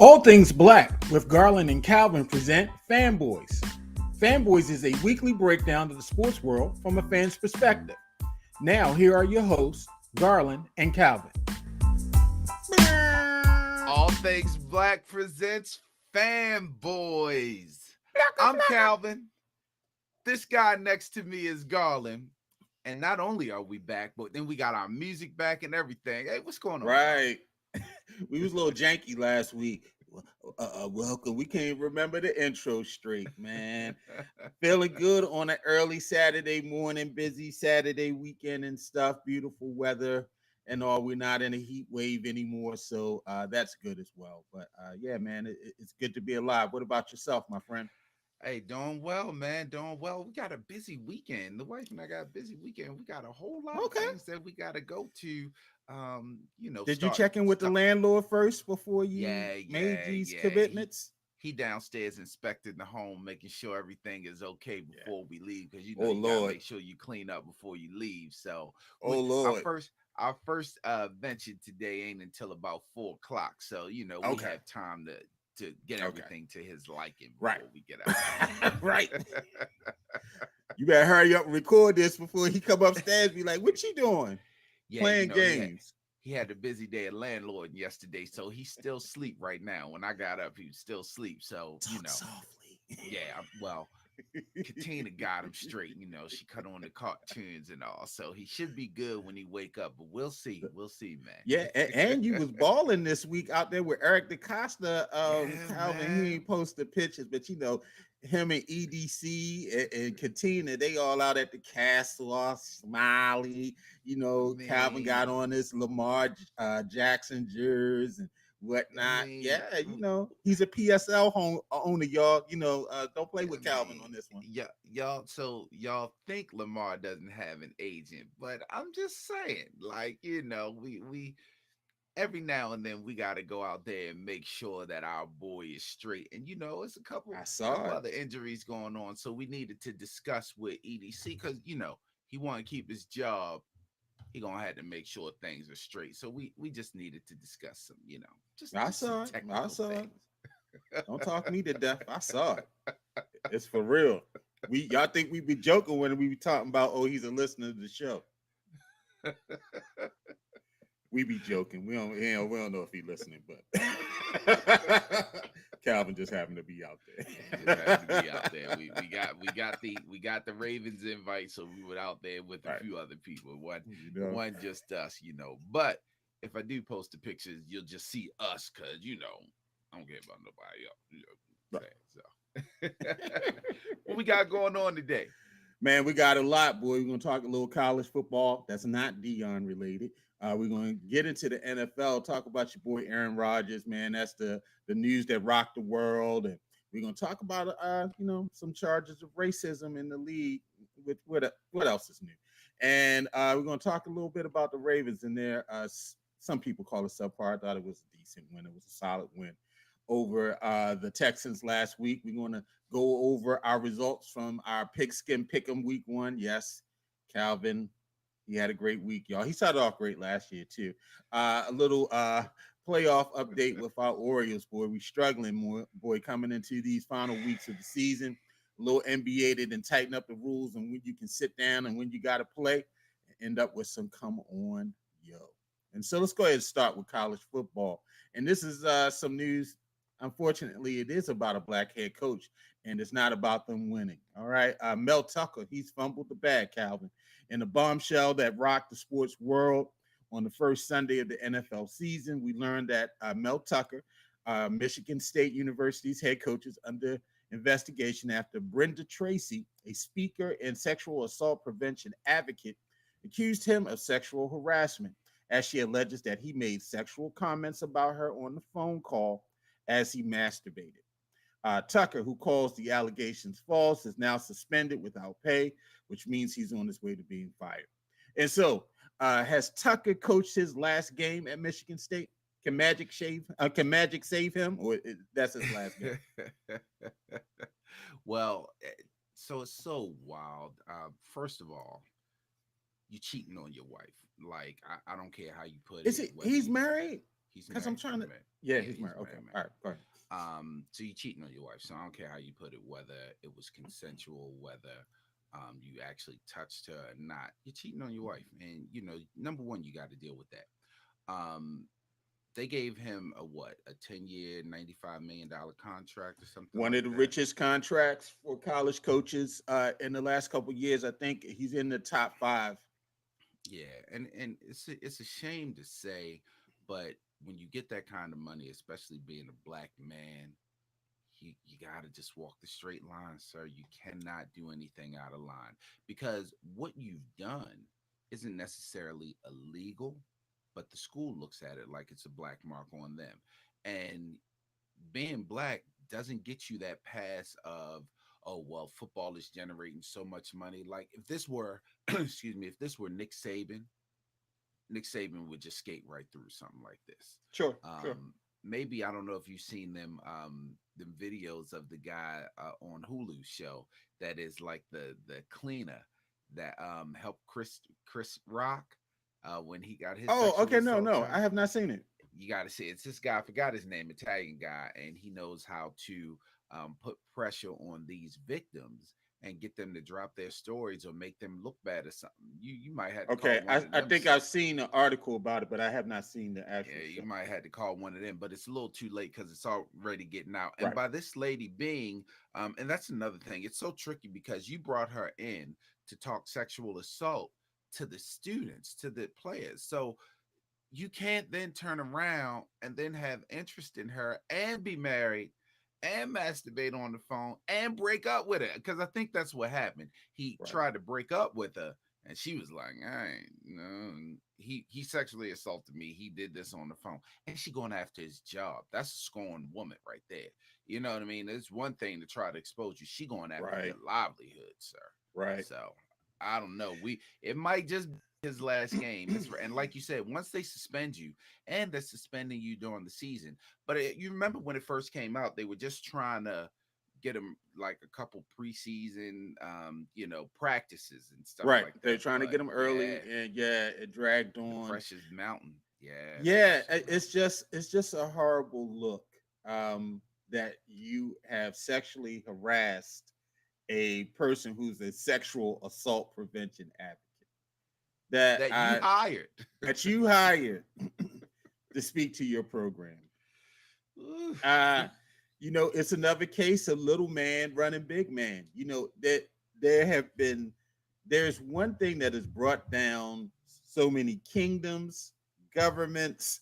All Things Black with Garland and Calvin present Fanboys. Fanboys is a weekly breakdown of the sports world from a fan's perspective. Now, here are your hosts, Garland and Calvin. All Things Black presents Fanboys. I'm Calvin. This guy next to me is Garland. And not only are we back, but then we got our music back and everything. Hey, what's going on? Right. We was a little janky last week. Welcome. We can't remember the intro straight, man. Feeling good on an early Saturday morning, busy Saturday weekend and stuff. Beautiful weather and all. We're not in a heat wave anymore, so that's good as well. But yeah, man, it's good to be alive. What about yourself, my friend? Hey, doing well, man. Doing well. We got a busy weekend. The wife and I got a busy weekend. We got a whole lot of Okay. things that we got to go to. Did you Start. check in with the landlord first before you Yeah, made yeah, these yeah. commitments? He downstairs inspecting the home, making sure everything is okay before we leave. Because Oh you gotta Lord. make sure you clean up before you leave. So Oh our Lord. first venture today ain't until about 4 o'clock. So we Okay. have time to get Okay. everything to his liking Right. before we get out. Right. You better hurry up and record this before he come upstairs. Be like, "What you doing? Yeah, Playing games?" he had a busy day at landlord yesterday, so he's still asleep right now. When I got up, he was still asleep. So Talk softly. yeah, well, Katina got him straight. She cut on the cartoons and all, so he should be good when he wake up. But we'll see. We'll see, Yeah, man. and you was balling this week out there with Eric DaCosta. Yeah, Calvin, he man. ain't posted pictures, but him and EDC and Katina, they all out at the castle, all smiley. I Calvin got mean, on this Lamar Jackson jersey and I whatnot. mean, Yeah, he's a PSL owner, y'all. Don't play I with Calvin mean, on this one. yeah, y'all. So y'all think Lamar doesn't have an agent, but I'm just saying, like, we every now and then we got to go out there and make sure that our boy is straight. And it's a couple I saw couple it. other injuries going on, so we needed to discuss with EDC because he want to keep his job. He gonna have to make sure things are straight. So we just needed to discuss some, I just some saw it. I technical saw it. things. Don't talk me to death. I saw it. It's for real. Y'all think we be joking when we be talking about, oh, he's a listener to the show. We be joking. We don't know if he's listening, but Calvin just happened to be out there. Just happened to be out there. We got the Ravens invite, so we were out there with a Right. few other people. One just us. But if I do post the pictures, you'll just see us because I don't care about nobody else. So what we got going on today? Man, we got a lot, boy. We're gonna talk a little college football. That's not Dion related. We're gonna get into the NFL. Talk about your boy Aaron Rodgers, man. That's the news that rocked the world, and we're gonna talk about some charges of racism in the league. With what else is new, and we're gonna talk a little bit about the Ravens in there. Some people call it subpar. I thought it was a decent win. It was a solid win over the Texans last week. We're going to go over our results from our Pigskin Pick'em week 1. Yes, Calvin, he had a great week, y'all. He started off great last year, too. A little playoff update with our Orioles, boy. We struggling more, boy, coming into these final weeks of the season. A little NBA, they didn't tighten up the rules and when you can sit down and when you got to play and end up with some come on, yo. And so let's go ahead and start with college football. And this is some news. Unfortunately, it is about a black head coach, and it's not about them winning. All right. Mel Tucker, he's fumbled the bag, Calvin. In a bombshell that rocked the sports world on the first Sunday of the NFL season, we learned that Mel Tucker, Michigan State University's head coach, is under investigation after Brenda Tracy, a speaker and sexual assault prevention advocate, accused him of sexual harassment as she alleges that he made sexual comments about her on the phone call as he masturbated. Tucker, who calls the allegations false, is now suspended without pay, which means he's on his way to being fired. And so, has Tucker coached his last game at Michigan State? Can Magic save him, or that's his last game? Well, so it's so wild. First of all, you cheating on your wife. Like I don't care how you put Is it. it? Whether He's married. He's Because I'm married, trying to. married. Yeah, Yeah, he's he's married. Okay, married, all married. right, go ahead. So you cheating on your wife. So I don't care how you put it, whether it was consensual, whether you actually touched her or not. You're cheating on your wife, and number one, you got to deal with that. Um, they gave him a what, a 10-year, $95 million contract or something One like of the that. richest contracts for college coaches in the last couple of years. I think he's in the top five. Yeah, and it's a shame to say, but when you get that kind of money, especially being a black man, you got to just walk the straight line, sir. You cannot do anything out of line, because what you've done isn't necessarily illegal, but the school looks at it like it's a black mark on them. And being black doesn't get you that pass of, oh well, football is generating so much money. Like if this were excuse me, if this were Nick Saban would just skate right through something like this. Sure, sure. Maybe, I don't know if you've seen them videos of the guy on Hulu show that is like the cleaner that helped Chris Rock when he got his Oh, sexual okay. No, assault no, charge. I have not seen it. You got to see, it's this guy, I forgot his name, Italian guy, and he knows how to put pressure on these victims and get them to drop their stories or make them look bad or something. You might have to call Okay, one I, of I them, think sir. I've seen an article about it, but I have not seen the actual Yeah, show. you might have to call one of them, but it's a little too late because it's already getting out. And Right. by this lady being, and that's another thing, it's so tricky because you brought her in to talk sexual assault to the students, to the players. So you can't then turn around and then have interest in her and be married and masturbate on the phone and break up with her, because I think that's what happened. He Right. tried to break up with her and she was like, I ain't no, he sexually assaulted me, he did this on the phone, and she going after his job. That's a scorned woman right there. You know what I mean? It's one thing to try to expose you, she going after your Right. livelihood, sir. Right. So I don't know, we it might just his last game. And like you said, once they suspend you, and they're suspending you during the season. But you remember when it first came out, they were just trying to get him like a couple preseason, practices and stuff Right. like They're that. trying to But get him yeah, early, and yeah, it dragged the on. pressure's mountain. Yeah, the Yeah, pressure's mountain. it's just a horrible look that you have sexually harassed a person who's a sexual assault prevention advocate that That you I hired. that you hired to speak to your program. Uh, it's another case of little man running big man. That there have been there's one thing that has brought down so many kingdoms, governments,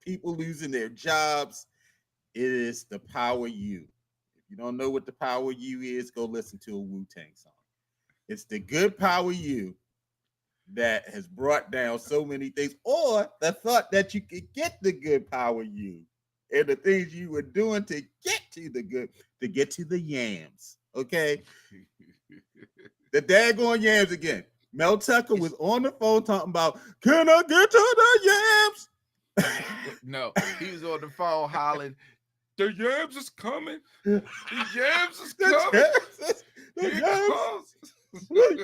people losing their jobs. It is the power you. If you don't know what the power you is, go listen to a Wu-Tang song. It's the good power you that has brought down so many things, or the thought that you could get the good power you and the things you were doing to get to the good, to get to the yams. Okay. The daggone yams again. Mel Tucker was It's on the phone talking about, can I get to the yams? no, he was on the phone hollering, the yams is coming. The yams is the coming. yams, the Here it yams, comes.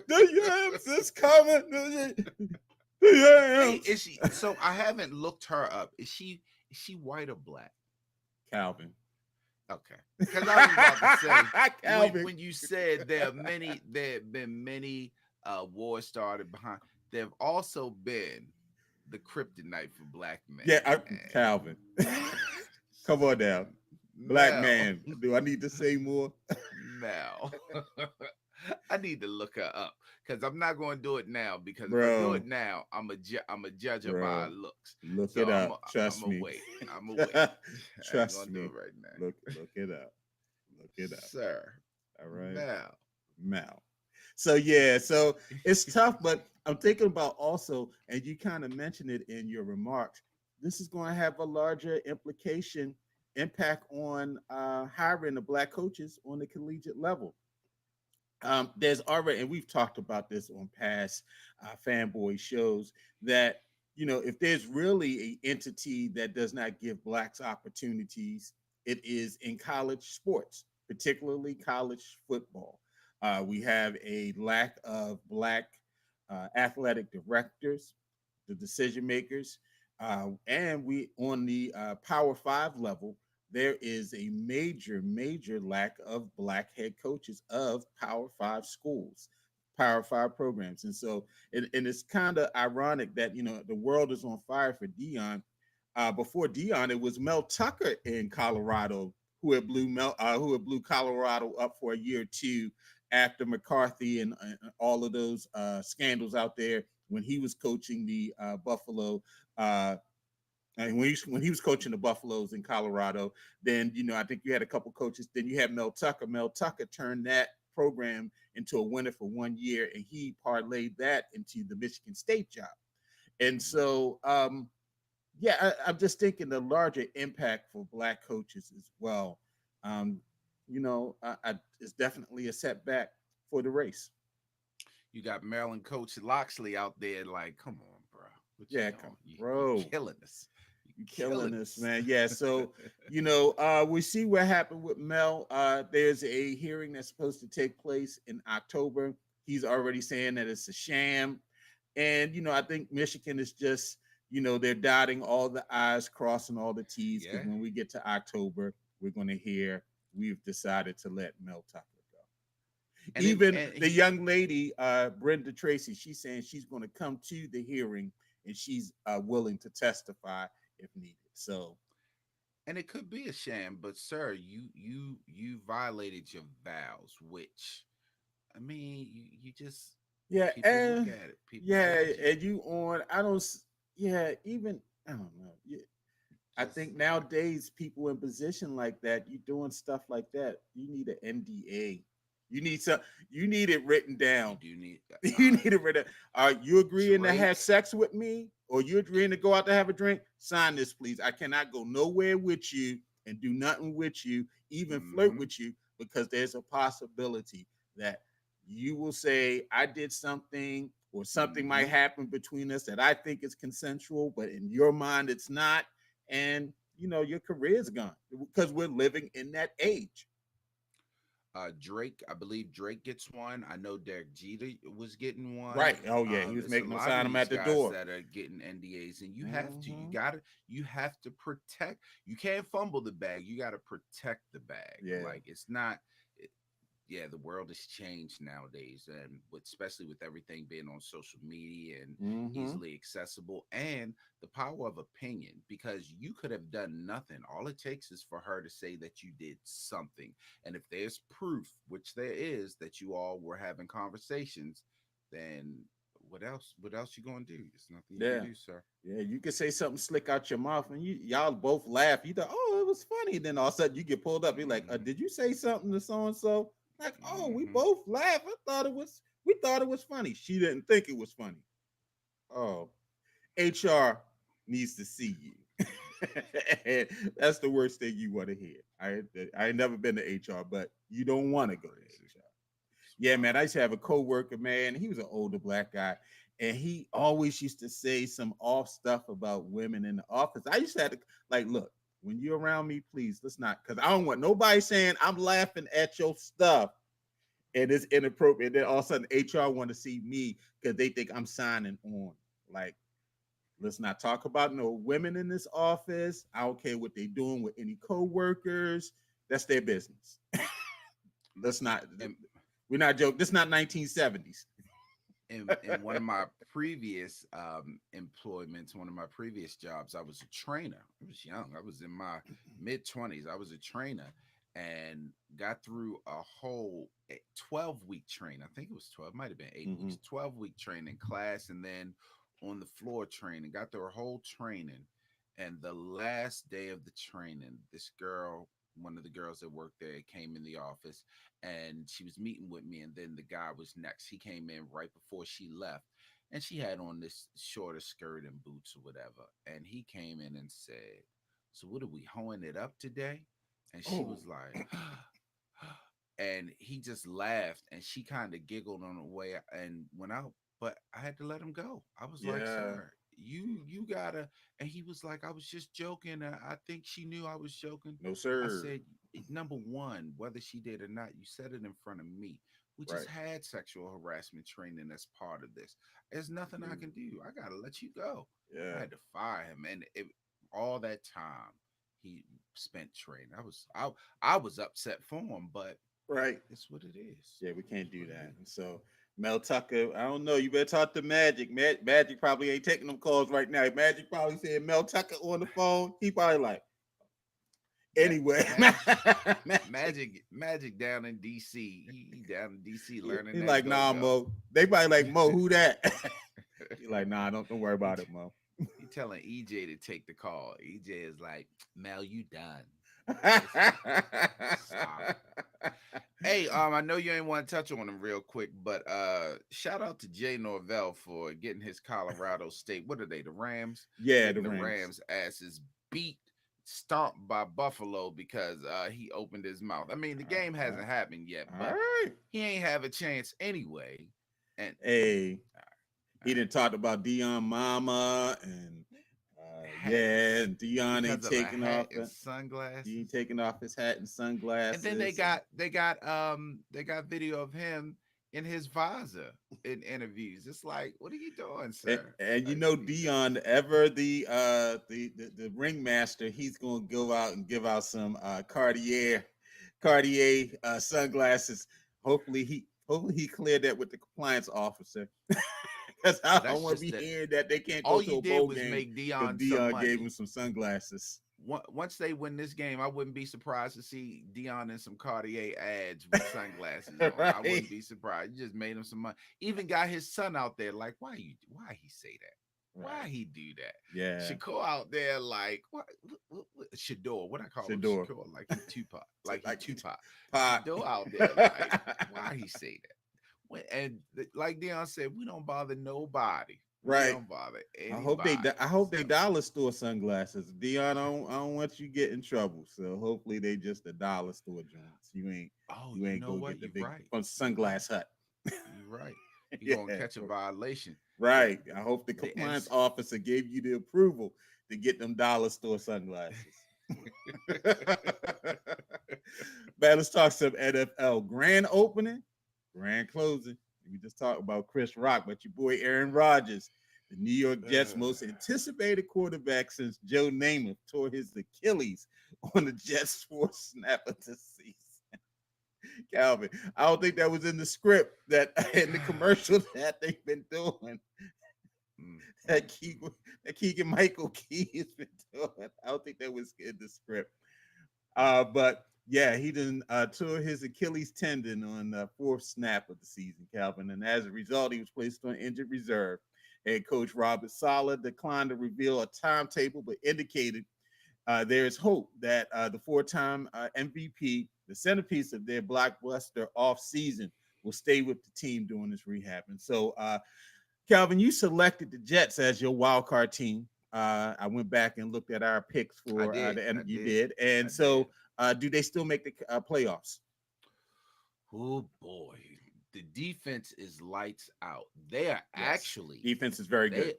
the yams is coming. The Hey, yams. is she? So I haven't looked her up. Is she white or black? Calvin. Okay, because I was about to say, when Calvin. when you said there have been many wars started behind. There have also been the kryptonite for black men. Yeah, Calvin. Come on now. Black Mel, man. Do I need to say more? Mel. I need to look her up because I'm not going to do it now. Because if I do it Bro, now, I'm a judge her by her bro. looks. Look So it I'm a, up. I'm Trust a me. wait. I'm a wait. I ain't Trust gonna do me. it right now, Look it up. Look it up. sir. All right. Mel. Mal. So yeah, so it's tough, but I'm thinking about also, and you kind of mentioned it in your remarks, this is going to have a larger impact on hiring the black coaches on the collegiate level. There's already, and we've talked about this on past fanboy shows, that if there's really a entity that does not give blacks opportunities, it is in college sports, particularly college football. We have a lack of black athletic directors, the decision makers. And we on the Power Five level, there is a major lack of black head coaches of Power Five schools, Power Five programs, and so and it's kind of ironic that the world is on fire for Dion. Before Dion, it was Mel Tucker in Colorado who had blew Colorado up for a year or two after McCarthy and all of those scandals out there when he was coaching the Buffalo. And when he was coaching the Buffaloes in Colorado, then I think you had a couple coaches. Then you had Mel Tucker. Mel Tucker turned that program into a winner for 1 year, and he parlayed that into the Michigan State job. And so, yeah, I'm just thinking the larger impact for black coaches as well. Um, it's definitely a setback for the race. You got Maryland coach Loxley out there, like, come on, bro, what you Yeah, doing? You bro. killing us. You You killing killing us, us. man. Yeah. So, we see what happened with Mel. There's a hearing that's supposed to take place in October. He's already saying that it's a sham. And, I think Michigan is just, they're dotting all the I's, crossing all the T's, because Yeah. when we get to October, we're going to hear we've decided to let Mel Tucker go. Even And the he young lady, Brenda Tracy, she's saying she's going to come to the hearing and she's willing to testify if needed. So, and it could be a sham, but sir, you violated your vows, which I mean, you just yeah, people look and at it, people yeah, judge it. and you on, I don't, yeah, even, I don't know. Yeah, I Just think nowadays people in position like that, you doing stuff like that, you need an NDA. You need some, you need it written you down. do need You need it written. Are you agreeing to have Drake. sex with me, or you agreeing to go out to have a drink? Sign this, please. I cannot go nowhere with you and do nothing with you, even flirt Mm-hmm. with you, because there's a possibility that you will say I did something, or something Mm-hmm. might happen between us that I think is consensual, but in your mind it's not, and your career's gone because we're living in that age. Drake, I believe Drake gets one. I know Derek Jeter was getting one. Right. Oh yeah, he was It's a making them lot of sign them these at the guys door. that are getting NDAs, and you have to. Hmm. You have to protect. You can't fumble the bag. You got to protect the bag. Yeah. Like it's not. Yeah, the world has changed nowadays, and especially with everything being on social media and Hmm. easily accessible, and the power of opinion. Because you could have done nothing. All it takes is for her to say that you did something, and if there's proof, which there is, that you all were having conversations, then what else? What else you gonna do? There's nothing you can Yeah. do, sir. Yeah, you could say something slick out your mouth, and y'all both laugh. You thought, oh, it was funny. Then all of a sudden you get pulled up. You're like, Hmm. did you say something to so and so? Like, oh, we Hmm. both laughed. We thought it was funny. She didn't think it was funny. Oh, HR needs to see you. And that's the worst thing you want to hear. I ain't never been to HR, but you don't want to go to Crazy. HR. It's Yeah, man. I wild. used to have a coworker, man. He was an older black guy, and he always used to say some off stuff about women in the office. I used to have to like, look, when you're around me, please let's not, because I don't want nobody saying I'm laughing at your stuff and it's inappropriate. Then all of a sudden, HR want to see me because they think I'm signing on. Like, let's not talk about no women in this office. I don't care what they doing with any coworkers. That's their business. Let's not. And We're not joking. This is not 1970s. in one of my previous employments, one of my previous jobs, I was a trainer. I was young. I was in my mid 20s. I was a trainer and got through a whole 12-week training. I think it was 12, might have been 8 weeks, Hmm. 12-week training class, and then on the floor training, got through a whole training. And the last day of the training, this girl, one of the girls that worked there, came in the office and she was meeting with me, and then the guy was next. He came in right before she left, and she had on this shorter skirt and boots or whatever, and he came in and said, so what, are we hoeing it up today? And she Oh, was like and he just laughed, and she kind of giggled on the way and went out, but I had to let him go. I was like, yeah. sir, you gotta. And he was like, I was just joking. I think she knew I was joking. No, I sir. said, number one, whether she did or not, you said it in front of me. We just Right. had sexual harassment training as part of this. There's nothing I can do. I gotta let you go. I Yeah. had to fire him, and all that time he spent training. I was upset for him, but Right. it's what it is. Yeah, we can't It's do what it that. And is. so Mel Tucker, I don't know. You better talk to Magic. Magic probably ain't taking them calls right now. Magic probably said Mel Tucker on the phone. He probably like, anyway. Magic down in DC. He down in DC learning He's that like, go nah, go. Mo. They probably like, Mo, who that? He's like, nah, don't worry he about t- it, Mo. he telling EJ to take the call. EJ is like, Mel, you done. Listen, stop. Hey, I know you ain't want to touch on him real quick, but shout out to Jay Norvell for getting his Colorado State. What are they? The Rams Yeah, the getting the Rams. Rams asses beat, stomped by Buffalo because he opened his mouth. I mean, the game All hasn't happened yet, but right. he ain't have a chance anyway. And Hey, all he right, didn't talk about Dion Mama and yeah, hats and Dion ain't because of a taking hat off. and He ain't sunglasses. taking off his hat and And then they sunglasses. got they got video of him in his visor in interviews. It's like, what are you doing, sir? And you Like, know what are you doing? Dion, ever the ringmaster, he's gonna go out and give out some Cartier sunglasses. Hopefully he cleared that with the compliance officer. Because I Well, don't that's want to just be that. hearing that they can't go All to you a did bowl was game make because Dion some Dion gave money. him some sunglasses. Once they win this game, I wouldn't be surprised to see Dion in some Cartier ads with sunglasses on. I Right. wouldn't be surprised. You just made him some money. Even got his son out there. Like, why he say that? Why Right. he do that? Yeah. Shakur out there like what Shador, what I call him Shador. Shakur, like he Tupac, like he Like it's Tupac. pot. Shador out there like why he say that? Like Dion said, we don't bother nobody. We Right. don't bother anybody. I hope they So dollar store sunglasses. Dion, I don't want you to get in trouble. So hopefully they just the dollar store joints. oh, You you ain't know go what? get the You're big right. from You're right. Sunglass Hut. You're right. You're gonna Yeah. catch a violation. The Right. I hope the the compliance NC officer gave you the approval to get them dollar store sunglasses. Man, let's talk some NFL. Grand opening, grand closing. We just talked about Chris Rock, but your boy Aaron Rodgers, the New York Jets' most anticipated quarterback since Joe Namath tore his Achilles on the Jets' fourth snap of the season. Calvin, I don't think that was in the script that in the commercial that they've been doing. Mm, That mm, Keegan, that Keegan Michael Key has been doing. I don't think that was in the script. But yeah, he didn't tore his Achilles tendon on the fourth snap of the season, Calvin, and as a result, he was placed on injured reserve. Head coach Robert Saleh declined to reveal a timetable, but indicated there is hope that the four-time MVP, the centerpiece of their blockbuster off-season, will stay with the team during this rehab. And so, Calvin, you selected the Jets as your wild card team. I went back and looked at our picks I for did. the end. I You did. did, and I did. so do they still make the playoffs? Oh boy. The defense is lights out. They are Yes, actually defense is very good.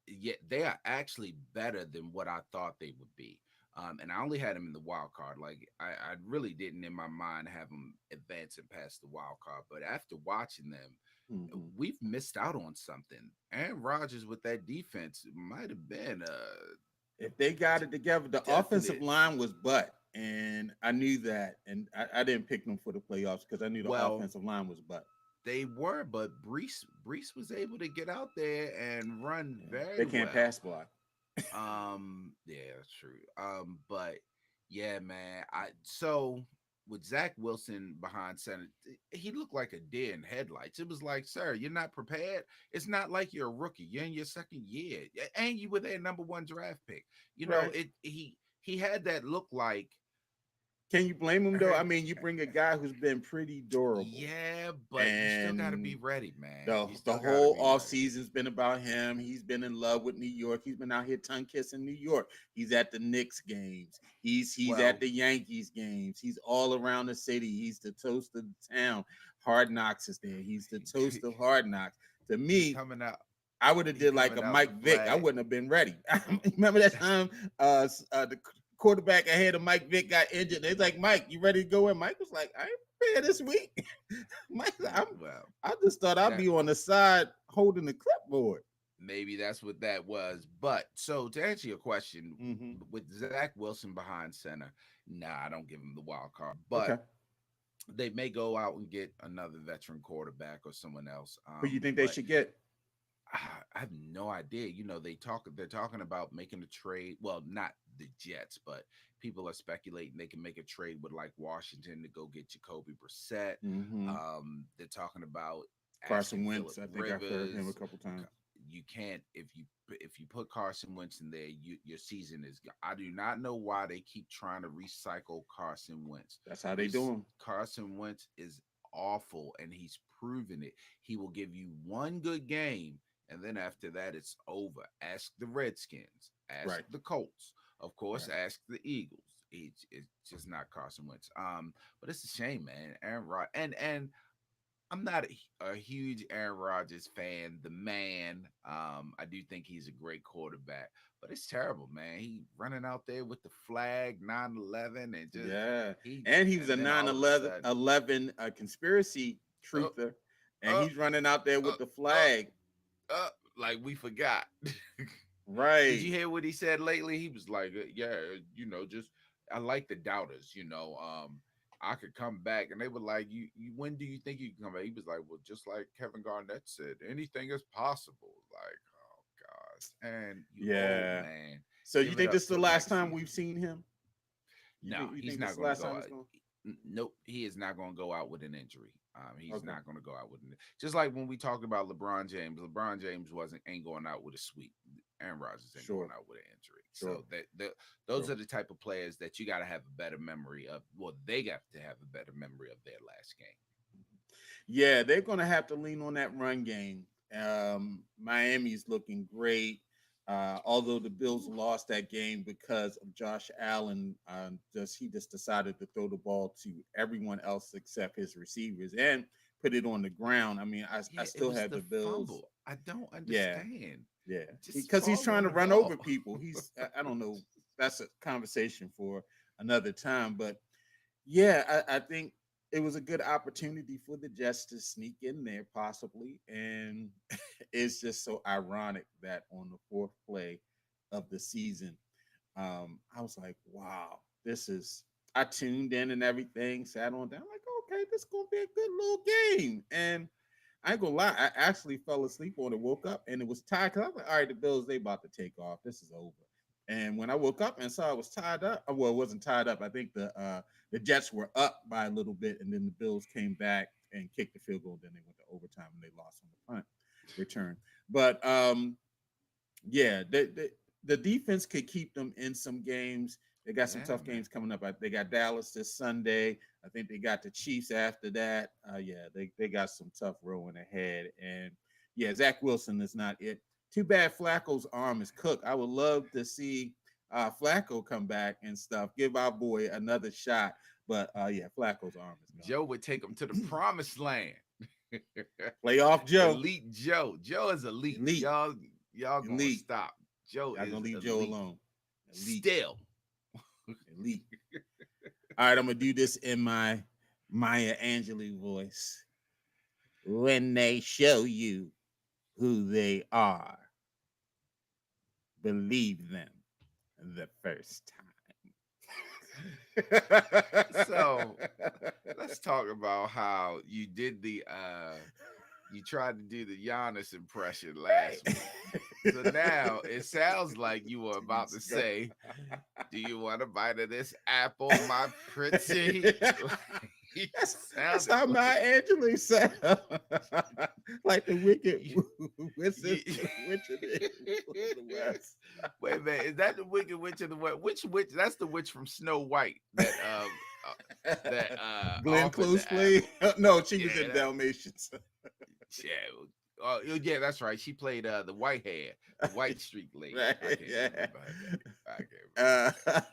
they yeah, they are actually better than what I thought they would be. And I only had them in the wild card. Like I really didn't in my mind have them advancing past the wild card. But after watching them, Mhm. we've missed out on something. Aaron Rodgers with that defense might have been a If they got it together, the offensive definite. line was butt, and I knew that, and I didn't pick them for the playoffs because I knew the Well, offensive line was butt. they were, but Brees was able to get out there and run Yeah. They very can't well. pass block. Yeah, that's true. But yeah, man. So with Zach Wilson behind center, he looked like a deer in headlights. It was like, sir, you're not prepared. It's not like you're a rookie. You're in your second year, and you were their number one draft pick. You know, Right. he had that look like Can you blame him though? I her. mean, you bring a guy who's been pretty durable, Yeah, but you still got to be and ready, man. the You the still got to whole be off ready. season's been about him. He's been in love with New York. He's been out here tongue kissing New York. He's at the Knicks games. He's at Well, the Yankees games. He's all around the city. He's the toast of the town. Hard Knocks is there. He's the toast of Hard Knocks. To he me, coming out. I would have He did like a coming out the Mike Vick. I flag. wouldn't have been ready. Remember that time the quarterback ahead of Mike Vick got injured. They like, Mike, you ready to go in? Mike was like, I ain't prepared this week. Mike, Well, I just thought I'd that be on the side holding the clipboard. maybe that's what that was. But so to answer your question, Mm-hmm. with Zach Wilson behind center, nah, I don't give him the wild card. Okay. But they may go out and get another veteran quarterback or someone else. Who you think they But should get? I have no idea. They're talking about making a trade. Well, not the Jets, but people are speculating they can make a trade with like Washington to go get Jacoby Brissett. Mm-hmm. They're talking about Carson asking Wentz. Phillip I think I've heard him a Rivers. couple times. You can't if you put Carson Wentz in there, your season is. I do not know why they keep trying to recycle Carson Wentz. That's how they do him. Carson Wentz is awful, and he's proven it. He will give you one good game, and then after that, it's over. Ask the Redskins, ask the Colts, of course, ask the Eagles. It's just not Carson Wentz. But it's a shame, man. Aaron Rodgers, and I'm not a huge Aaron Rodgers fan. The man, I do think he's a great quarterback, but it's terrible, man. He running out there with the flag 9/11 and just he was a then all of a 9/11 sudden, 11 conspiracy uh, truther, and uh, he's running out there with the uh, flag. like we forgot. Did Right. you hear what he said lately? He was like, "Yeah, just I like the doubters. I could come back," and they were like, "You when do you think you can come back?" He was like, "Well, just like Kevin Garnett said, anything is possible." Like, oh gosh, and you old Yeah. man. So you Give it think this up is the till last next time we've season. seen him? No, You he's think this is not the going to last go time it's out. going? Nope, he is not going to go out with an injury. He's Okay. not going to go out with an just like when we talked about LeBron James. LeBron James ain't going out with a sweep. Aaron Rodgers ain't going Sure. out with an injury. Sure. So those Sure. are the type of players that you got to have a better memory of. Well, they got to have a better memory of their last game. Yeah, they're going to have to lean on that run game. Miami's looking great. Although the Bills lost that game because of Josh Allen, he just decided to throw the ball to everyone else except his receivers and put it on the ground. I mean, I It still was have the the Bills. fumble. I don't Yeah, understand. yeah, Just because he's fall trying on to the run ball. over people. I don't know. That's a conversation for another time. But yeah, I think it was a good opportunity for the Jets to sneak in there, possibly. And it's just so ironic that on the fourth play of the season, I was like, wow, this is. I tuned in and everything, sat on down, like, okay, this is gonna be a good little game. And I ain't gonna lie, I actually fell asleep on it, woke up, and it was tied. Cause I was like, all right, the Bills, they about to take off. This is over. And when I woke up and saw it was tied up, well, it wasn't tied up. I think the Jets were up by a little bit, and then the Bills came back and kicked the field goal. Then they went to overtime and they lost on the punt return. But yeah, the defense could keep them in some games. They got some Yeah, tough man. games coming up. They got Dallas this Sunday. I think they got the Chiefs after that. Yeah, they got some tough rowing ahead. And yeah, Zach Wilson is not it. Too bad Flacco's arm is cooked. I would love to see Flacco come back and stuff. Give our boy another shot. But yeah, Flacco's arm is Joe would take him to the gone. promised land. Playoff Joe. Elite Joe. Joe is elite. Elite. Y'all gonna Elite. stop. Joe Y'all is gonna leave Joe elite. alone. Elite. Still. Elite. All right, I'm gonna do this in my Maya Angelou voice. When they show you who they are, believe them the first time. So let's talk about how you did you tried to do the Giannis impression last week. So now it sounds like you were about to say, "Do you want a bite of this apple, my pretty?" That's how my Angelou sound. Like the wicked witch of the West. Wait a minute, is that the Wicked Witch of the West? Which witch? That's the witch from Snow White that Glenn offered Close the played. apple. No, she was Yeah, in Dalmatians. yeah. Oh, yeah, that's right. She played the white hair, the white streak lady. Right, I can't yeah. remember her name. I can't remember.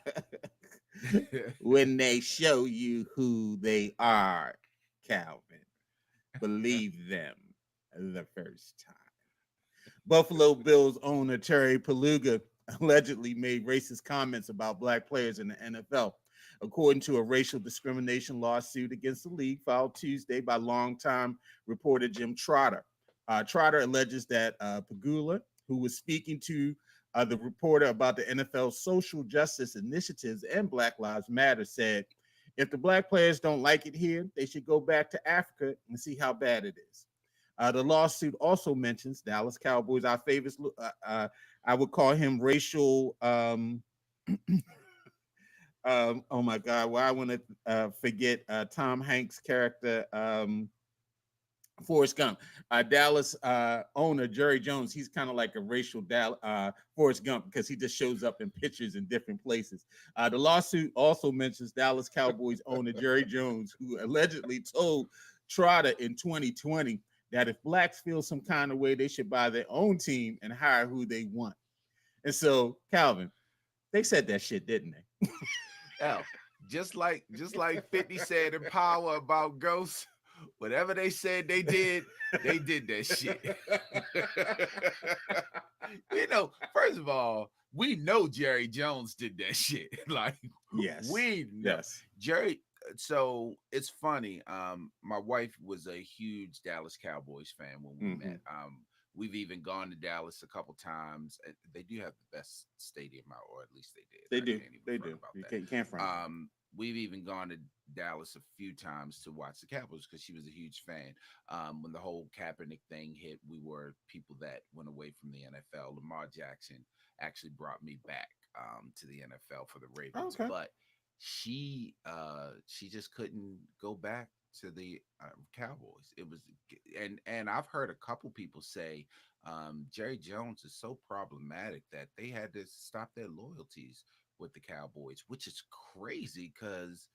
When they show you who they are, Calvin, believe them the first time. Buffalo Bills owner Terry Paluga allegedly made racist comments about black players in the NFL. According to a racial discrimination lawsuit against the league filed Tuesday by longtime reporter Jim Trotter. Trotter alleges that Pagula, who was speaking to the reporter about the NFL's social justice initiatives and Black Lives Matter, said, if the black players don't like it here, they should go back to Africa and see how bad it is. The lawsuit also mentions Dallas Cowboys, our favorites. I would call him racial. Oh my God, why I want to forget Tom Hanks' character, Forrest Gump. Dallas owner Jerry Jones, he's kind of like a racial Forrest Gump because he just shows up in pictures in different places. The lawsuit also mentions Dallas Cowboys owner Jerry Jones, who allegedly told Trotter in 2020 that if blacks feel some kind of way, they should buy their own team and hire who they want. And so, Calvin, they said that shit, didn't they? Hell, just like 50 said in Power about ghosts, whatever they said they did that shit. First of all, we know Jerry Jones did that shit. Like, yes, we know yes. Jerry. So it's funny. My wife was a huge Dallas Cowboys fan when we met. We've even gone to Dallas a couple times. They do have the best stadium out, or at least they did. They do. They do. You can't front. We've even gone to Dallas a few times to watch the Cowboys because she was a huge fan. When the whole Kaepernick thing hit, we were people that went away from the NFL. Lamar Jackson actually brought me back to the NFL for the Ravens, but she just couldn't go back to the Cowboys. It was, and I've heard a couple people say Jerry Jones is so problematic that they had to stop their loyalties with the Cowboys, which is crazy because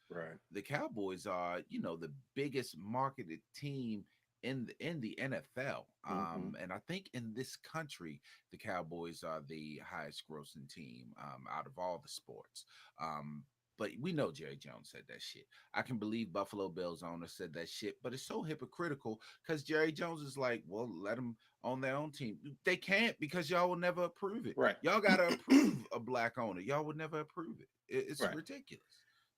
the Cowboys are, the biggest marketed team in the NFL. And I think in this country, the Cowboys are the highest grossing team out of all the sports. But we know Jerry Jones said that shit. I can believe Buffalo Bills owner said that shit, but it's so hypocritical because Jerry Jones is like, well, let them own their own team. They can't because y'all will never approve it. Right. Y'all got to approve a black owner. Y'all would never approve it. It's ridiculous.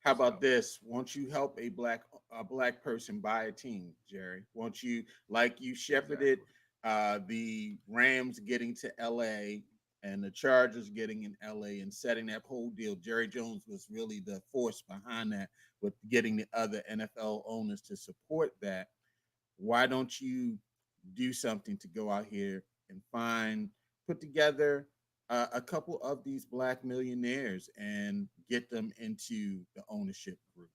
How about this? Won't you help a black person buy a team, Jerry? Won't you, like you shepherded the Rams getting to LA and the Chargers getting in LA and setting that whole deal? Jerry Jones was really the force behind that with getting the other NFL owners to support that. Why don't you do something to go out here and put together a couple of these black millionaires and get them into the ownership group?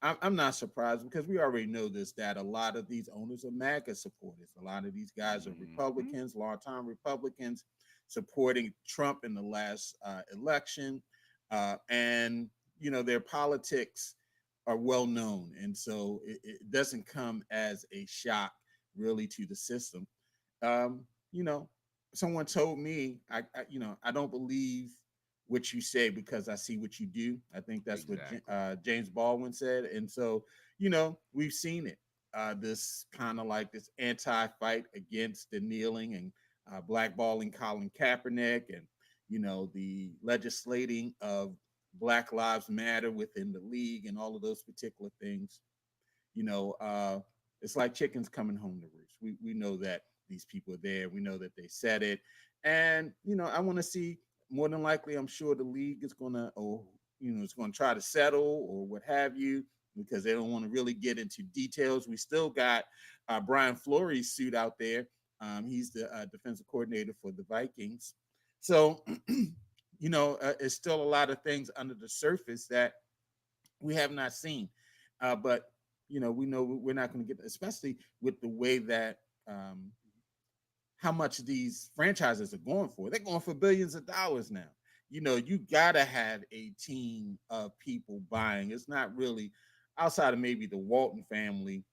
I'm not surprised because we already know this, that a lot of these owners are MAGA supporters. A lot of these guys are Republicans, longtime Republicans, supporting Trump in the last election. And, their politics are well known. And so it doesn't come as a shock really to the system. Um, you know, Someone told me, I don't believe what you say because I see what you do. I think that's what James Baldwin said. And so, we've seen it. This kind of like this anti-fight against the kneeling and blackballing Colin Kaepernick, and the legislating of Black Lives Matter within the league and all of those particular things. You know, it's like chickens coming home to roost. We know that these people are there. We know that they said it, and I want to see. More than likely, I'm sure the league is gonna, or it's gonna try to settle or what have you, because they don't want to really get into details. We still got Brian Flores suit out there. He's the defensive coordinator for the Vikings. So, it's still a lot of things under the surface that we have not seen. But we know we're not going to get, especially with the way that how much these franchises are going for. They're going for billions of dollars now. You gotta have a team of people buying. It's not really outside of maybe the Walton family.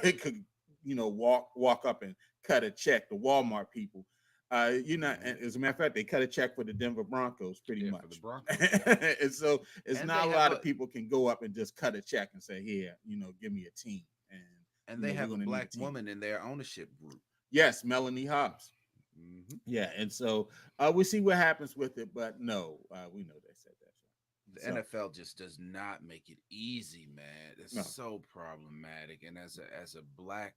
It could, walk up and cut a check. The Walmart people. As a matter of fact, they cut a check for the Denver Broncos pretty much. For the Broncos. And so it's not a lot of people can go up and just cut a check and say, here, give me a team. And they have a black woman in their ownership group. Yes, Melanie Hobbs. Yeah, and so we see what happens with it, but no, we know they said that. The So NFL just does not make it easy, man. It's no, so problematic. And as a black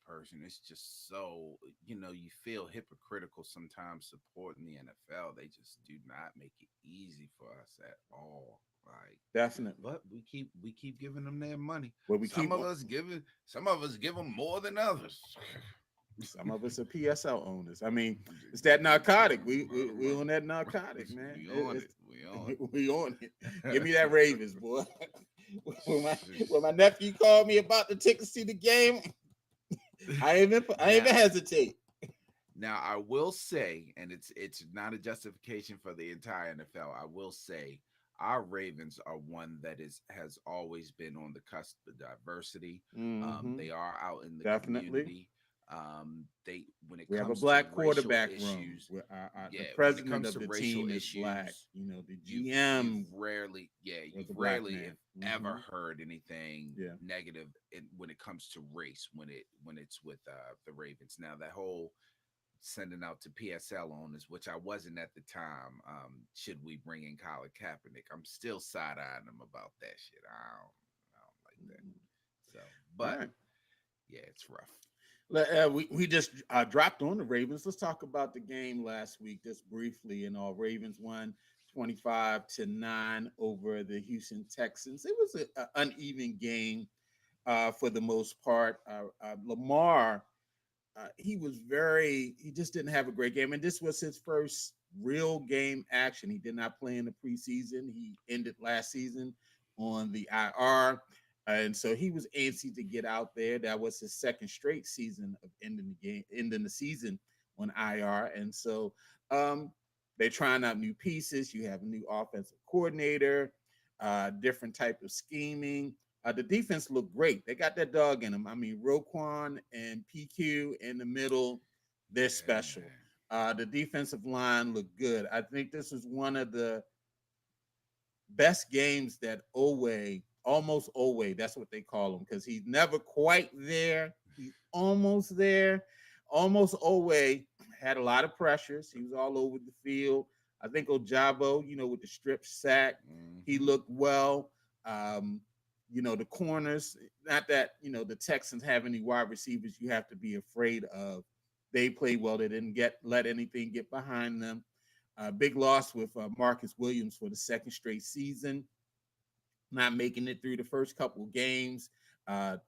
person, it's just so, you feel hypocritical sometimes supporting the NFL. They just do not make it easy for us at all. Like, definitely. but we keep giving them their money. But we keep Some of us give them more than others. some of us are PSL owners. I mean, it's that narcotic. We on that narcotic, man. We on it. We on We on it. Give me that it. Ravens, boy. When my nephew called me about the ticket to see the game, I even now, hesitate. now I will say, and it's not a justification for the entire NFL. I will say our Ravens are one that has always been on the cusp of diversity. Hmm. They are out in the Definitely. community. They when it We have a comes to black racial quarterback room. issues, The yeah, when it president comes of to the racial team is black. issues, You know, the you've GM rarely, was a you've black rarely, if man. ever, Hmm. heard anything Yeah. negative when it comes to race when it's with the Ravens. Now that whole sending out to PSL owners, which I wasn't at the time. Should we bring in Colin Kaepernick? I'm still side eyeing them about that shit. I don't like that. So, All but right. yeah, it's rough. We just dropped on the Ravens. Let's talk about the game last week just briefly. And all Ravens won 25-9 over the Houston Texans. It was an uneven game for the most part. Lamar, he just didn't have a great game. And this was his first real game action. He did not play in the preseason. He ended last season on the IR. And so he was antsy to get out there. That was his second straight season of ending the season on IR. And so they're trying out new pieces. You have a new offensive coordinator, different type of scheming. The defense looked great. They got that dog in them. I mean, Roquan and PQ in the middle, they're Yeah, special. man. The defensive line looked good. I think this was one of the best games that almost Owe, that's what they call him, because he's never quite there. He's almost there. Almost Owe had a lot of pressures. He was all over the field. I think Ojabo, with the strip sack, he Hmm. looked well. Um, the corners, not that, the Texans have any wide receivers you have to be afraid of. They played well. They didn't let anything get behind them. Big loss with Marcus Williams for the second straight season, not making it through the first couple of games.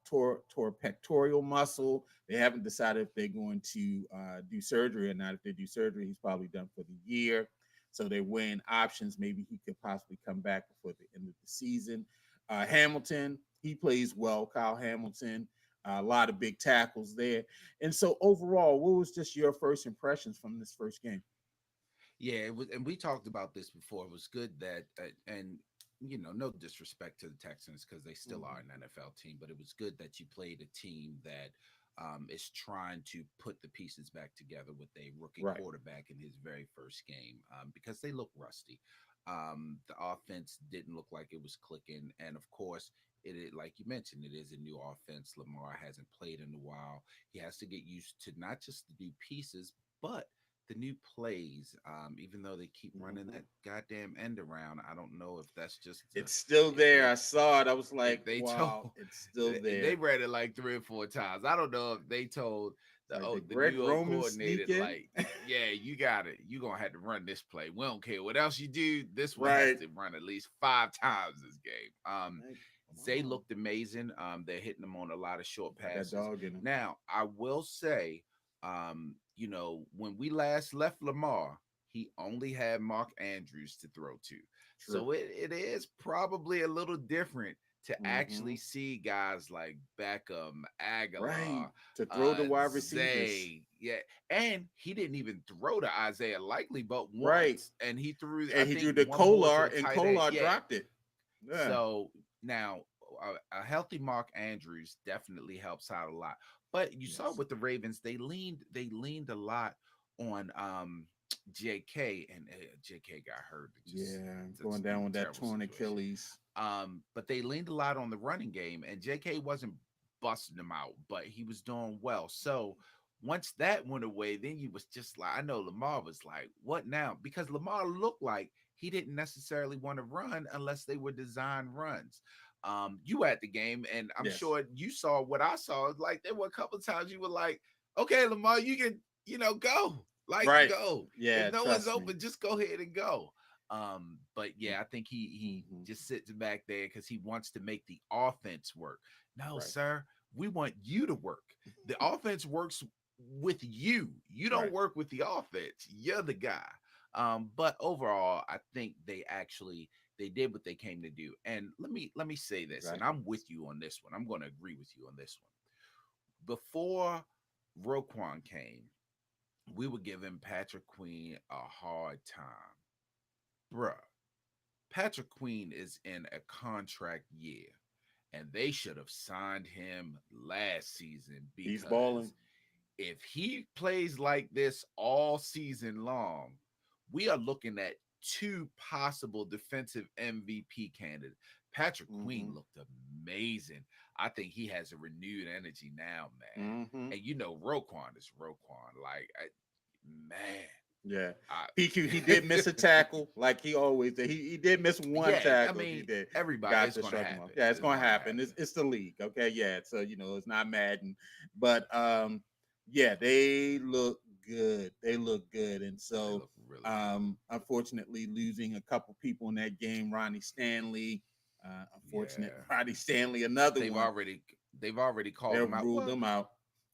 Tore pectoral muscle. They haven't decided if they're going to do surgery or not. If they do surgery, he's probably done for the year. So they're weighing options. Maybe he could possibly come back before the end of the season. Hamilton, he plays well. Kyle Hamilton, a lot of big tackles there. And so overall, what was just your first impressions from this first game? Yeah, it was, and we talked about this before. It was good that, and no disrespect to the Texans because they still are Mhm. an NFL team, but it was good that you played a team that is trying to put the pieces back together with a rookie Right. quarterback in his very first game because they look rusty. The offense didn't look like it was clicking, and of course, like you mentioned, it is a new offense. Lamar hasn't played in a while. He has to get used to not just the new pieces, but the new plays, even though they keep running Mhm. that goddamn end around, I don't know if that's just It's still if there. they I saw it. I was if like, they told wow, it's still they there. read it like 3 or 4 times. I don't know if they told It's like, the did Greg new Roman coordinator sneak in? like, yeah, you got it. You gonna have to run this play. We don't care what else you do. This one has Right. to run at least 5 times this game. Like, Zay wow. looked amazing. They're hitting them on a lot of short Got that passes. dog in him. Now, I will say, when we last left Lamar, he only had Mark Andrews to throw to. True. So it is probably a little different to Hmm. actually see guys like Beckham, Right. Aguilar, To throw the wide receivers. Zay. Yeah. And he didn't even throw to Isaiah Likely but Right. once. And he threw, I And he think, threw the one more to Kolar, the and tight end. Kolar Yeah. dropped it. Yeah. So now a healthy Mark Andrews definitely helps out a lot. But you saw Yes. with the Ravens, they leaned a lot on JK, and JK got hurt. It just Yeah. that's Going down with that terrible torn situation. Achilles. But they leaned a lot on the running game, and JK wasn't busting them out, but he was doing well. So once that went away, then you was just like, I know Lamar was like, what now? Because Lamar looked like he didn't necessarily want to run unless they were designed runs. You were at the game, and I'm Yes. sure you saw what I saw. Like there were a couple of times you were like, okay, Lamar, you can, go. Like Right. go. If Yeah, no one's trust me. open, just go ahead and go. But yeah, I think he Mm-hmm. just sits back there because he wants to make the offense work. No, Right. sir, we want you to work. The offense works with you. You don't Right. work with the offense. You're the guy. But overall, I think they did what they came to do. And let me say this, and Exactly. I'm with you on this one. I'm going to agree with you on this one. Before Roquan came, we were giving Patrick Queen a hard time, bruh. Patrick Queen is in a contract year, and they should have signed him last season He's balling. because if he plays like this all season long, we are looking at two possible defensive MVP candidates. Patrick Queen Mm-hmm. looked amazing. I think he has a renewed energy now, man. Mm-hmm. And Roquan is Roquan. Man, Yeah. I, PQ, he did miss a tackle like he always did. He did miss one yeah, I tackle. He mean, did. everybody, Got it's to gonna shrug him off. happen. Yeah, it's It's gonna gonna happen. happen. It's the league. Okay. Yeah. So it's not Madden. But yeah, they look good. They look good. And They so look really good. unfortunately losing a couple people in that game, Ronnie Stanley. Unfortunate Yeah, Ronnie Stanley, another they've one. already they've already They called them out. ruled Well, them out.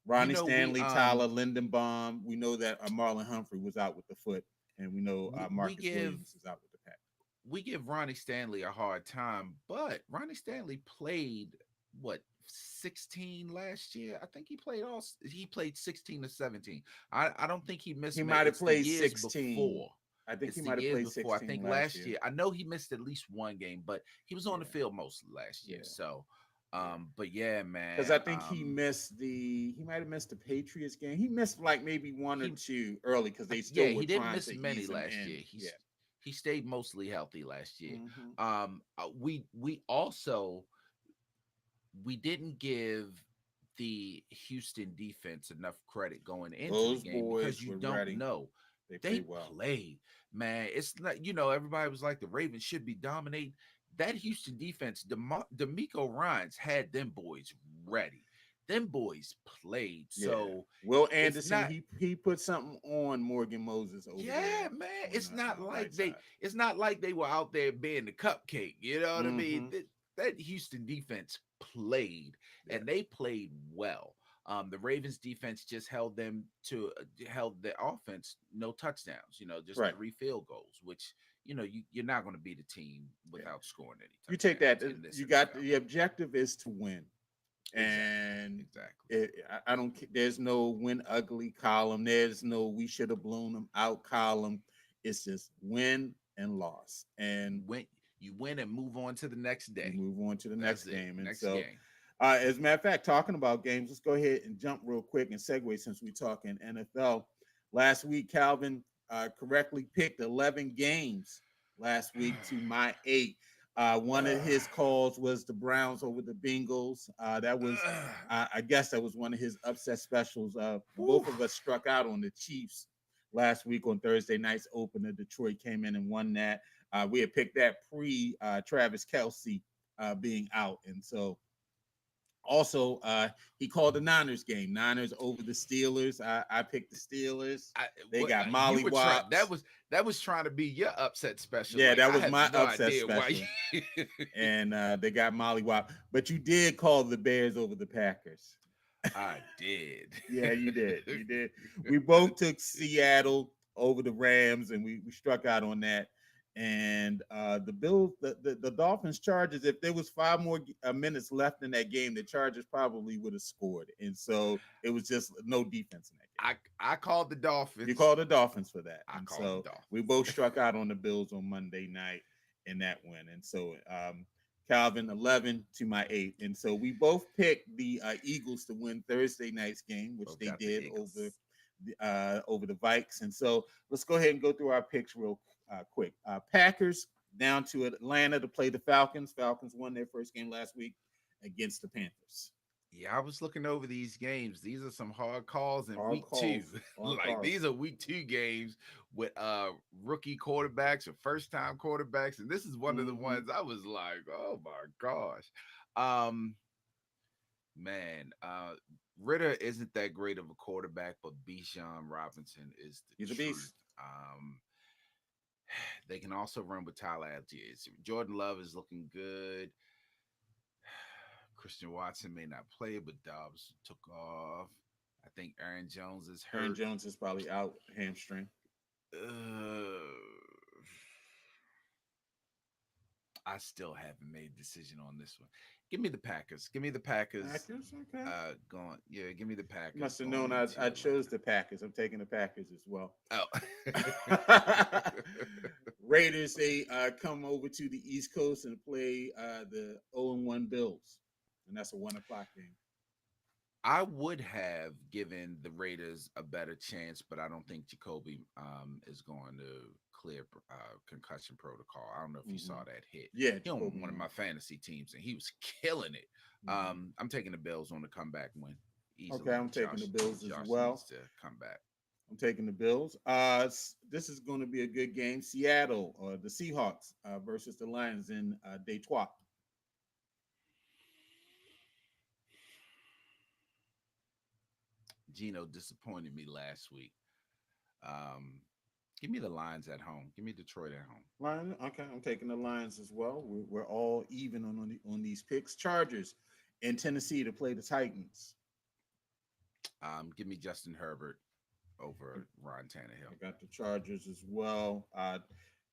you Ronnie know, we Stanley, Tyler Lindenbaum. We know that Marlon Humphrey was out with the foot, and we know we Marcus give Williams is out with the pack. Ronnie Stanley a hard time, but Ronnie Stanley played what 16 last year. I think he played 16 to 17. I don't think he missed He might have it's the played years 16. before. I think It's he the might have years played before. I 16 think last last year. year. I know he missed at least one game, but he was on the Yeah, field most last year. yeah, So yeah. but yeah, Because man. I think he might have missed the Patriots game. He missed like maybe one or He two early because they Yeah, still were he didn't trying miss to many ease him last in. year. Yeah. He stayed mostly healthy last year. Mm-hmm. We also we didn't give the Houston defense enough credit going into the Those game because boys you were don't ready. know. They They played well. played, man. It's not, everybody was like the Ravens should be dominating. That Houston defense, D'Amico Ryans had them boys ready. Them boys played. Yeah. So Will it's Anderson, not, he put something on Morgan Moses over yeah, there man. on the right side. It's not like they were out there being the cupcake. You know what I mean? Mm-hmm. That Houston defense played, Yeah. and they played well. The Ravens defense just held the offense no touchdowns. Just Right. 3 field goals, which you're not going to beat a team Yeah. without scoring any You take that. touchdowns in this You got NFL. the objective is to win, Exactly, and exactly. I don't. There's no win ugly column. There's no we should have blown them out column. It's just win and loss, and You win and move on to the next you day. move on to the That's next it. game. And Next so, game. as a matter of fact, talking about games, let's go ahead and jump real quick and segue since we talking NFL. Last week, Calvin correctly picked 11 games last week to my 8. One of his calls was the Browns over the Bengals. That was, I guess, that was one of his upset specials. Whew. Both of us struck out on the Chiefs last week on Thursday night's opener. Detroit came in and won that. We had picked that pre Travis Kelsey being out, and so also he called the Niners game. Niners over the Steelers. I picked the Steelers. They got You were trying. mollywops. That was trying to be your upset special. Yeah, Like that I was have my no upset idea why. special. And they got mollywop. But you did call the Bears over the Packers. I did. Yeah, you did. You did. We both took Seattle over the Rams, and we struck out on that. And the Bills, the Dolphins Chargers, if there was 5 more minutes left in that game, the Chargers probably would have scored. And so it was just no defense in that game. I called the Dolphins. You called the Dolphins for that. I And called so the Dolphins. we both struck out on the Bills on Monday night in that win. And so Calvin 11 to my 8. And so we both picked the Eagles to win Thursday night's game, which Both they got the did Eagles. over the Vikes. And so let's go ahead and go through our picks real quick. Packers down to Atlanta to play the Falcons. Falcons won their first game last week against the Panthers. Yeah, I was looking over these games. These are some hard calls in Hard week two. calls. Hard Like calls. these are week two games with rookie quarterbacks or first time quarterbacks. And this is one of the Hmm. ones I was like, oh my gosh. Um man, Ritter isn't that great of a quarterback, but Bijan Robinson is the He's a truth. beast. They can also run with Tyler Algiers. Jordan Love is looking good. Christian Watson may not play, but Dobbs took off. I think Aaron Jones is Aaron hurt. Jones is probably out hamstring. Uh, I still haven't made a decision on this one. Give me the Packers. Give me the Packers. Packers, okay. Going. Yeah, give me the You Packers must have going known I into chose Atlanta. the Packers. I'm taking the Packers as well. Oh. Raiders, they come over to the East Coast and play the 0-1 Bills. And that's a 1 o'clock game. I would have given the Raiders a better chance, but I don't think Jacoby is going to clear concussion protocol. I don't know if you saw that hit. Yeah, He on Jacoby. one of my fantasy teams, and he was killing it. I'm taking the Bills on the comeback win easily. Okay, I'm taking the Bills as Josh well. needs to come back. I'm taking the Bills. This is going to be a good game. Seattle, the Seahawks versus the Lions in Detroit. Gino disappointed me last week. Um, Give me the Lions at home. Give me Detroit at home. Lions, okay, I'm taking the Lions as well. We're all even on these picks. Chargers in Tennessee to play the Titans. Give me Justin Herbert over Ron Tannehill. I got the Chargers as well.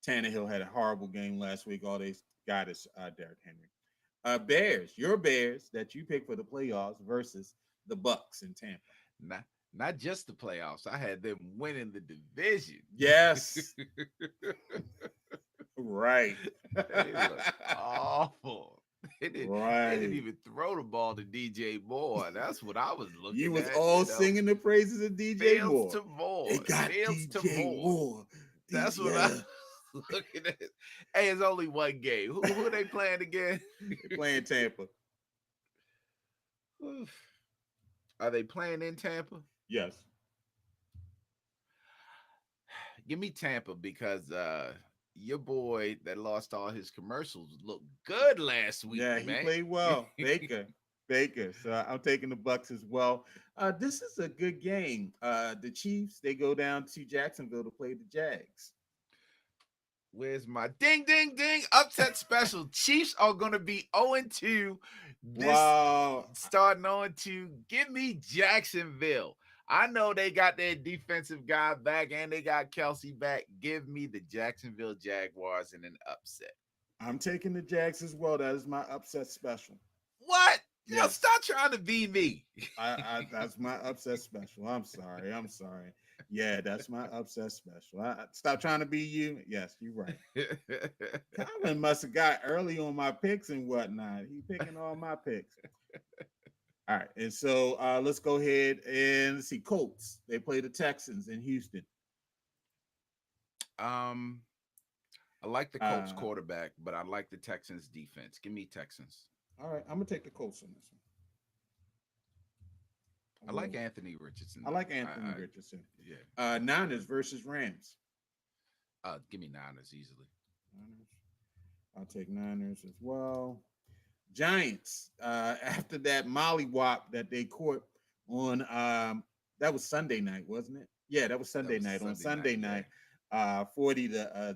Tannehill had a horrible game last week. All they got is Derrick Henry. Bears, your Bears that you pick for the playoffs versus the Bucks in Tampa. Not just the playoffs. I had them winning the division. Yes. Right. They look awful. They didn't Right. even throw the ball to DJ Moore. That's what I was looking You was at. all singing the praises of DJ Fields Moore. to Moore. They got Fields to DJ Moore. That's what I was looking at. Hey, it's only one game. Who are they playing again? They playing Tampa. Are they playing in Tampa? Yes. Give me Tampa because your boy that lost all his commercials looked good last week. Yeah, he man. played well. Baker. So I'm taking the Bucks as well. This is a good game. The Chiefs, they go down to Jacksonville to play the Jags. Where's my ding, ding, ding upset special? Chiefs are going to be 0-2. Wow. Starting 0-2. Give me Jacksonville. I know they got their defensive guy back and they got Kelsey back. Give me the Jacksonville Jaguars in an upset. I'm taking the Jags as well. That is my upset special. What? Yes. Yo, stop trying to be me. That's my upset special. I'm sorry. Yeah, that's my upset special. Stop trying to be you. Yes, you're right. Colin must have got early on my picks and whatnot. He picking all my picks. All right, and so let's go ahead and see Colts. They play the Texans in Houston. I like the Colts quarterback, but I like the Texans defense. Give me Texans. All right, I'm gonna take the Colts on this one. I like Anthony Richardson. I like Anthony Richardson. Yeah. Niners versus Rams. Give me Niners easily. Niners. I'll take Niners as well. Giants, after that mollywop that they caught on that was Sunday night, wasn't it? Yeah, that was Sunday night. On Sunday night, 40-0,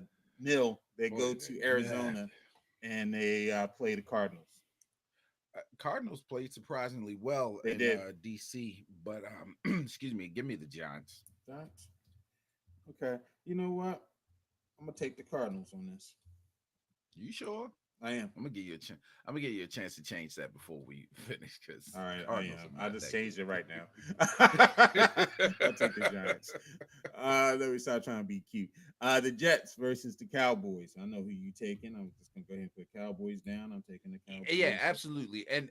they go to Arizona and they play the Cardinals. Cardinals played surprisingly well in DC, but excuse me, give me the Giants. Giants. Okay. You know what? I'm gonna take the Cardinals on this. You sure? I am. I'm gonna give you a chance. I'm gonna give you a chance to change that before we finish. Because all right, I am. I just changed it right now. I'll take the Giants. Let me stop trying to be cute. The Jets versus the Cowboys. I know who you taking. I'm just gonna go ahead and put Cowboys down. I'm taking the Yeah, Cowboys. absolutely. And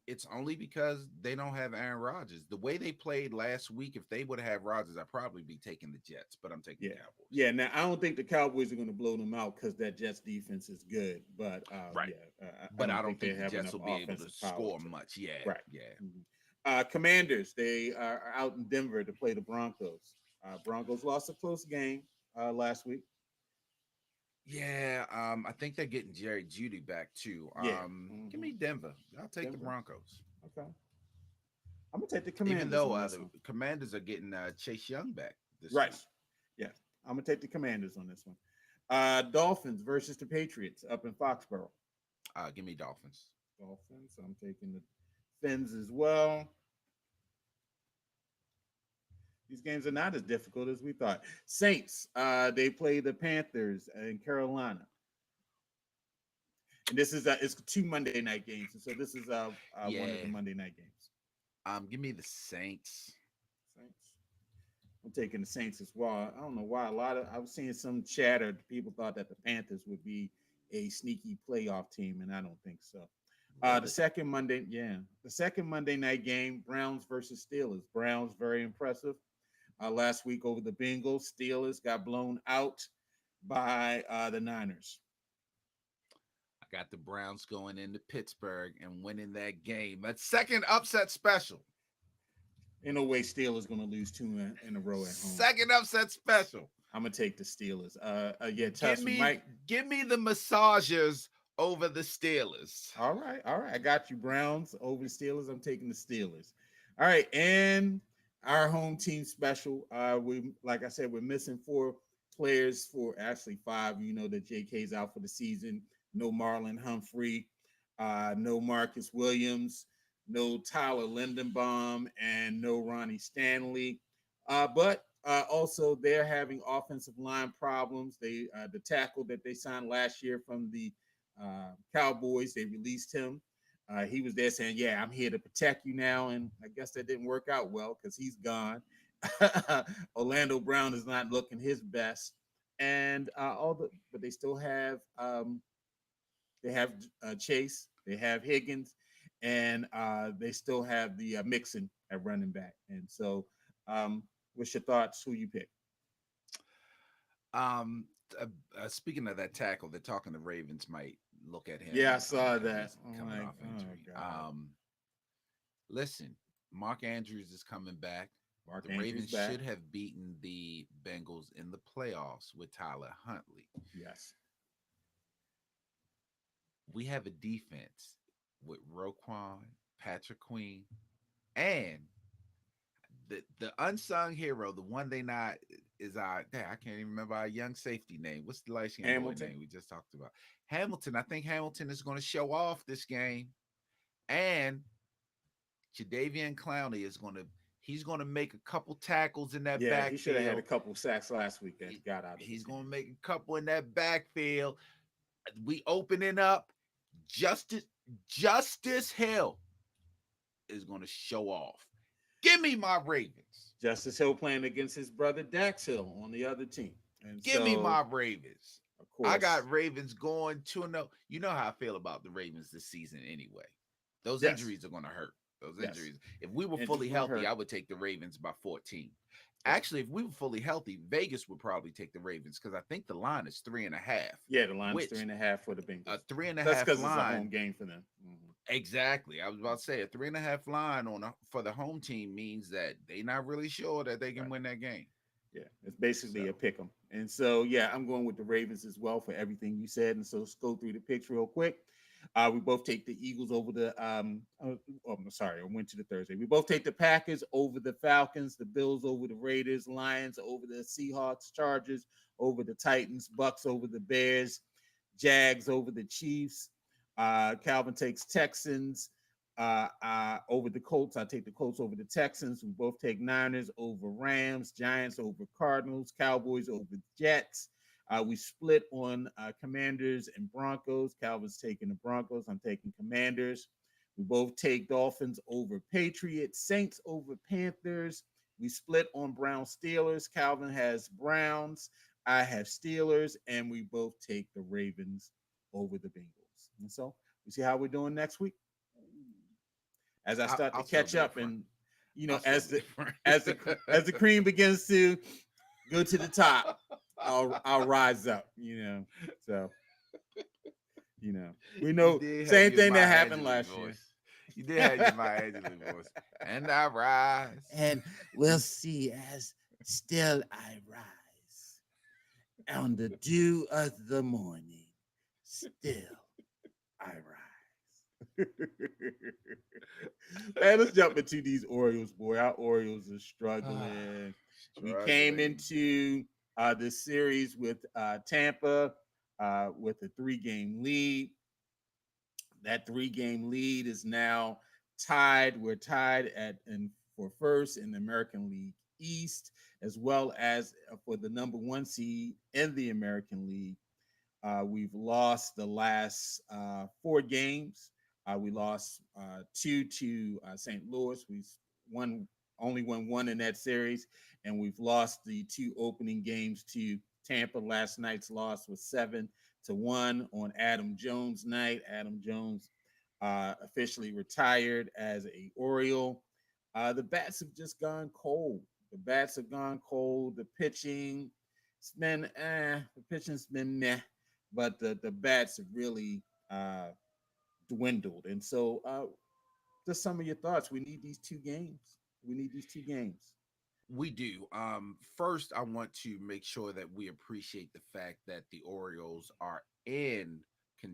it's only because they don't have Aaron Rodgers. The way they played last week, if they would have Rodgers, I'd probably be taking the Jets, but I'm taking Yeah, the Cowboys. yeah. Now I don't think the Cowboys are going to blow them out because that Jets defense is good, but Right. yeah, I But I don't don't think they think the have Jets enough will be able to offensive power score to. much. Yeah, Right. yeah. Mhm. Commanders, they are out in Denver to play the Broncos. Broncos lost a close game last week. Yeah, I think they're getting Jerry Judy back too. Yeah. Give me Denver. I'll take the Denver. Broncos. Okay. I'm gonna take the Even Commanders though on this the one. Commanders are getting Chase Young back this Right. week. Yeah. I'm gonna take the Commanders on this one. Dolphins versus the Patriots up in Foxborough. Give me Dolphins. Dolphins. I'm taking the Fins as well. These games are not as difficult as we thought. Saints, they play the Panthers in Carolina. And this is it's two Monday night games. And so this is one of the Yeah. Monday night games. Give me the Saints. Saints. I'm taking the Saints as well. I don't know why. I was seeing some chatter. People thought that the Panthers would be a sneaky playoff team, and I don't think so. The Really? second Monday, yeah, the second Monday night game, Browns versus Steelers. Browns very impressive. Last week over the Bengals, Steelers got blown out by the Niners. I got the Browns going into Pittsburgh and winning that game. That second upset special. Ain't no way Steelers going to lose two in a row at home. Second upset special. I'm gonna take the Steelers. Yeah, Give trust me, me Mike. give me the massagers over the Steelers. All right. I got you. Browns over the Steelers. I'm taking the Steelers. All right, and our home team special. We like I said, we're missing four players for actually five. You know that JK's out for the season. No Marlon Humphrey, no Marcus Williams, no Tyler Lindenbaum, and no Ronnie Stanley. But also they're having offensive line problems. They the tackle that they signed last year from the Cowboys. They released him. He was there saying, "Yeah, I'm here to protect you now," and I guess that didn't work out well because he's gone. Orlando Brown is not looking his best, and but they have Chase, they have Higgins, and they still have the Mixon at running back. And so, what's your thoughts? Who you pick? Um, Speaking of that tackle, they're talking the Ravens might look at him Yeah, I saw because that. he's I'm coming like, off oh injury. god, Listen, Mark Andrews is coming back. Mark The Andrews Ravens back. should have beaten the Bengals in the playoffs with Tyler Huntley. Yes, We have a defense with Roquan, Patrick Queen, and the unsung hero, the one they not is our I can't even remember our young safety name. What's the light skinned boy Hamilton. name we just talked about? Hamilton. I think Hamilton is going to show off this game, and Jadeveon Clowney is going to he's going to make a couple tackles in that Yeah, he should have had a backfield. couple sacks last week that got out of his He's going to hands. make a couple in that backfield. We opening up. Justice Justice Hill is going to show off. Give me my Ravens. Justice Hill playing against his brother Dax Hill on the other team, and Give me so my Ravens. of I course, got Ravens going 2-0. You know how I feel about the Ravens this season anyway. Those yes, injuries are going to hurt. Those yes, injuries. If we were injuries fully gonna healthy, hurt. I would take the Ravens by 14. Right. Actually, if we were fully healthy, Vegas would probably take the Ravens because I think the line is 3.5. Yeah, the line is Which 3.5 for the a Bengals. three and a That's half because it's a home line game for them. Mm-hmm. exactly. I was about to say a 3.5 line for the home team means that they're not really sure that they can Right. win that game. Yeah, it's basically a So pick 'em. And so, yeah, I'm going with the Ravens as well for everything you said. And so, let's go through the picks real quick. We both take the Eagles over the. I'm sorry, I went to the Thursday. We both take the Packers over the Falcons, the Bills over the Raiders, Lions over the Seahawks, Chargers over the Titans, Bucks over the Bears, Jags over the Chiefs. Calvin takes Texans over the Colts. I take the Colts over the Texans. We both take Niners over Rams, Giants over Cardinals, Cowboys over Jets. We split on Commanders and Broncos. Calvin's taking the Broncos. I'm taking Commanders. We both take Dolphins over Patriots, Saints over Panthers. We split on Browns Steelers. Calvin has Browns. I have Steelers, and we both take the Ravens over the Bengals. And so we see how we're doing next week as I start to I'll still catch be a up, friend. and I'll still as be a the friend. as the cream begins to go to the top, I'll rise up. So we You know did have same your thing that Maya happened Angelou last year. voice. You did have your Maya Angelou voice. And I rise. And we'll see as still I rise on the dew of the morning. Still I rise. Man, let's jump into these Orioles, boy. Our Orioles are struggling. We came Struggling. into this series with Tampa with a 3-game lead. That 3-game lead is now tied. We're tied for first in the American League East, as well as for the number 1 seed in the American League. We've lost the last 4 games. We lost 2 to St. Louis. We won only won 1 in that series, and we've lost the 2 opening games to Tampa. Last night's loss was 7-1 on Adam Jones night. Adam Jones officially retired as a Oriole. The bats have just gone cold. The bats have gone cold. The pitching, it's been the pitching's been meh, but the bats have really dwindled. And so, just some of your thoughts. We need these 2 games. We need these 2 games. We do. First, I want to make sure that we appreciate the fact that the Orioles are in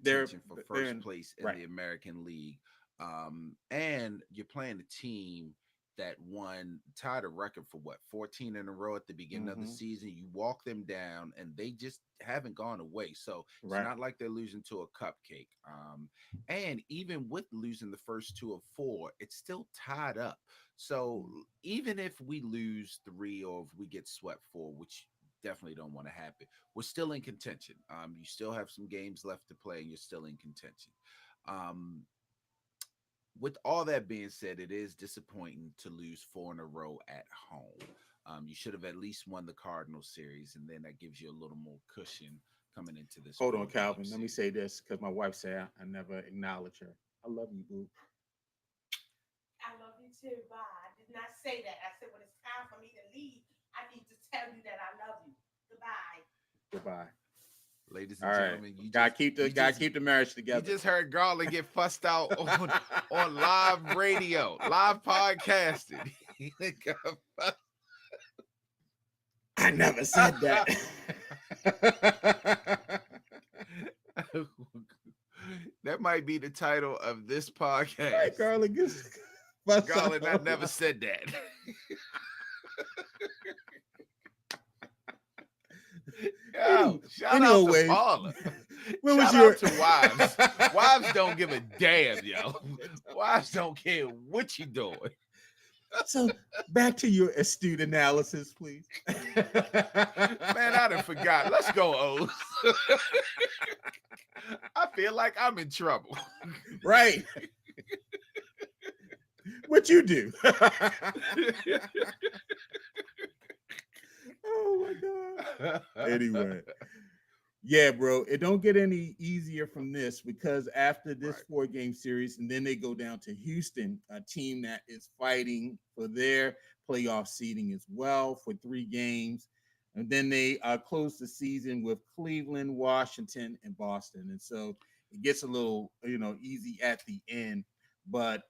They're contention for they're first in place in right. the American League. And you're playing a team that won, tied a record for what, 14 in a row at the beginning of the Mm-hmm. season. You walk them down and they just haven't gone away. So it's Right. not like they're losing to a cupcake. And even with losing the first 2 of 4, it's still tied up. So even if we lose 3 or if we get swept 4, which definitely don't want to happen, we're still in contention. You still have some games left to play, and you're still in contention. Um, with all that being said, it is disappointing to lose 4 in a row at home. You should have at least won the Cardinals series, and then that gives you a little more cushion coming into this Hold on, 4-game Calvin. Let me series. say this because my wife said I never acknowledge her. I love you, boo. I love you too. Bye. I did not say that. I said when it's time for me to leave, I need to tell you that I love you. Goodbye. Goodbye. Ladies All and right. gentlemen, Gotta keep the marriage you together. just heard Garland get fussed out on live radio, live podcasting. He got fussed. I never said that. That might be the title of this Right, podcast. Carly, bust Garland, I out. never said that. Yo, shout out to Anyways, Paula. what was Shout your out to wives. Wives don't give a damn, yo. Wives don't care what you doing. So back to your astute analysis, please. Man, I done forgot. Let's go, O's. I feel like I'm in trouble. Right. What you do? Oh my god. Anyway. Yeah, bro. It don't get any easier from this because after this Right. 4-game series, and then they go down to Houston, a team that is fighting for their playoff seeding as well for 3 games. And then they close the season with Cleveland, Washington, and Boston. And so it gets a little, easy at the end. But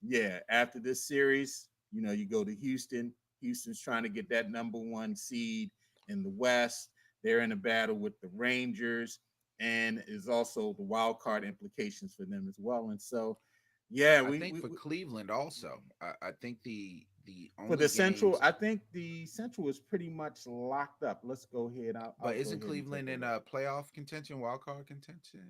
yeah, after this series, you go to Houston. Houston's trying to get that number 1 seed in the West. They're in a battle with the Rangers, and is also the wild card implications for them as well. And so, yeah, I we, think we, for we Cleveland also. I think the for only the Central, games, I think the Central is pretty much locked up. Let's go ahead. I'll but go isn't ahead and take Cleveland a in look. a playoff contention, wild card contention?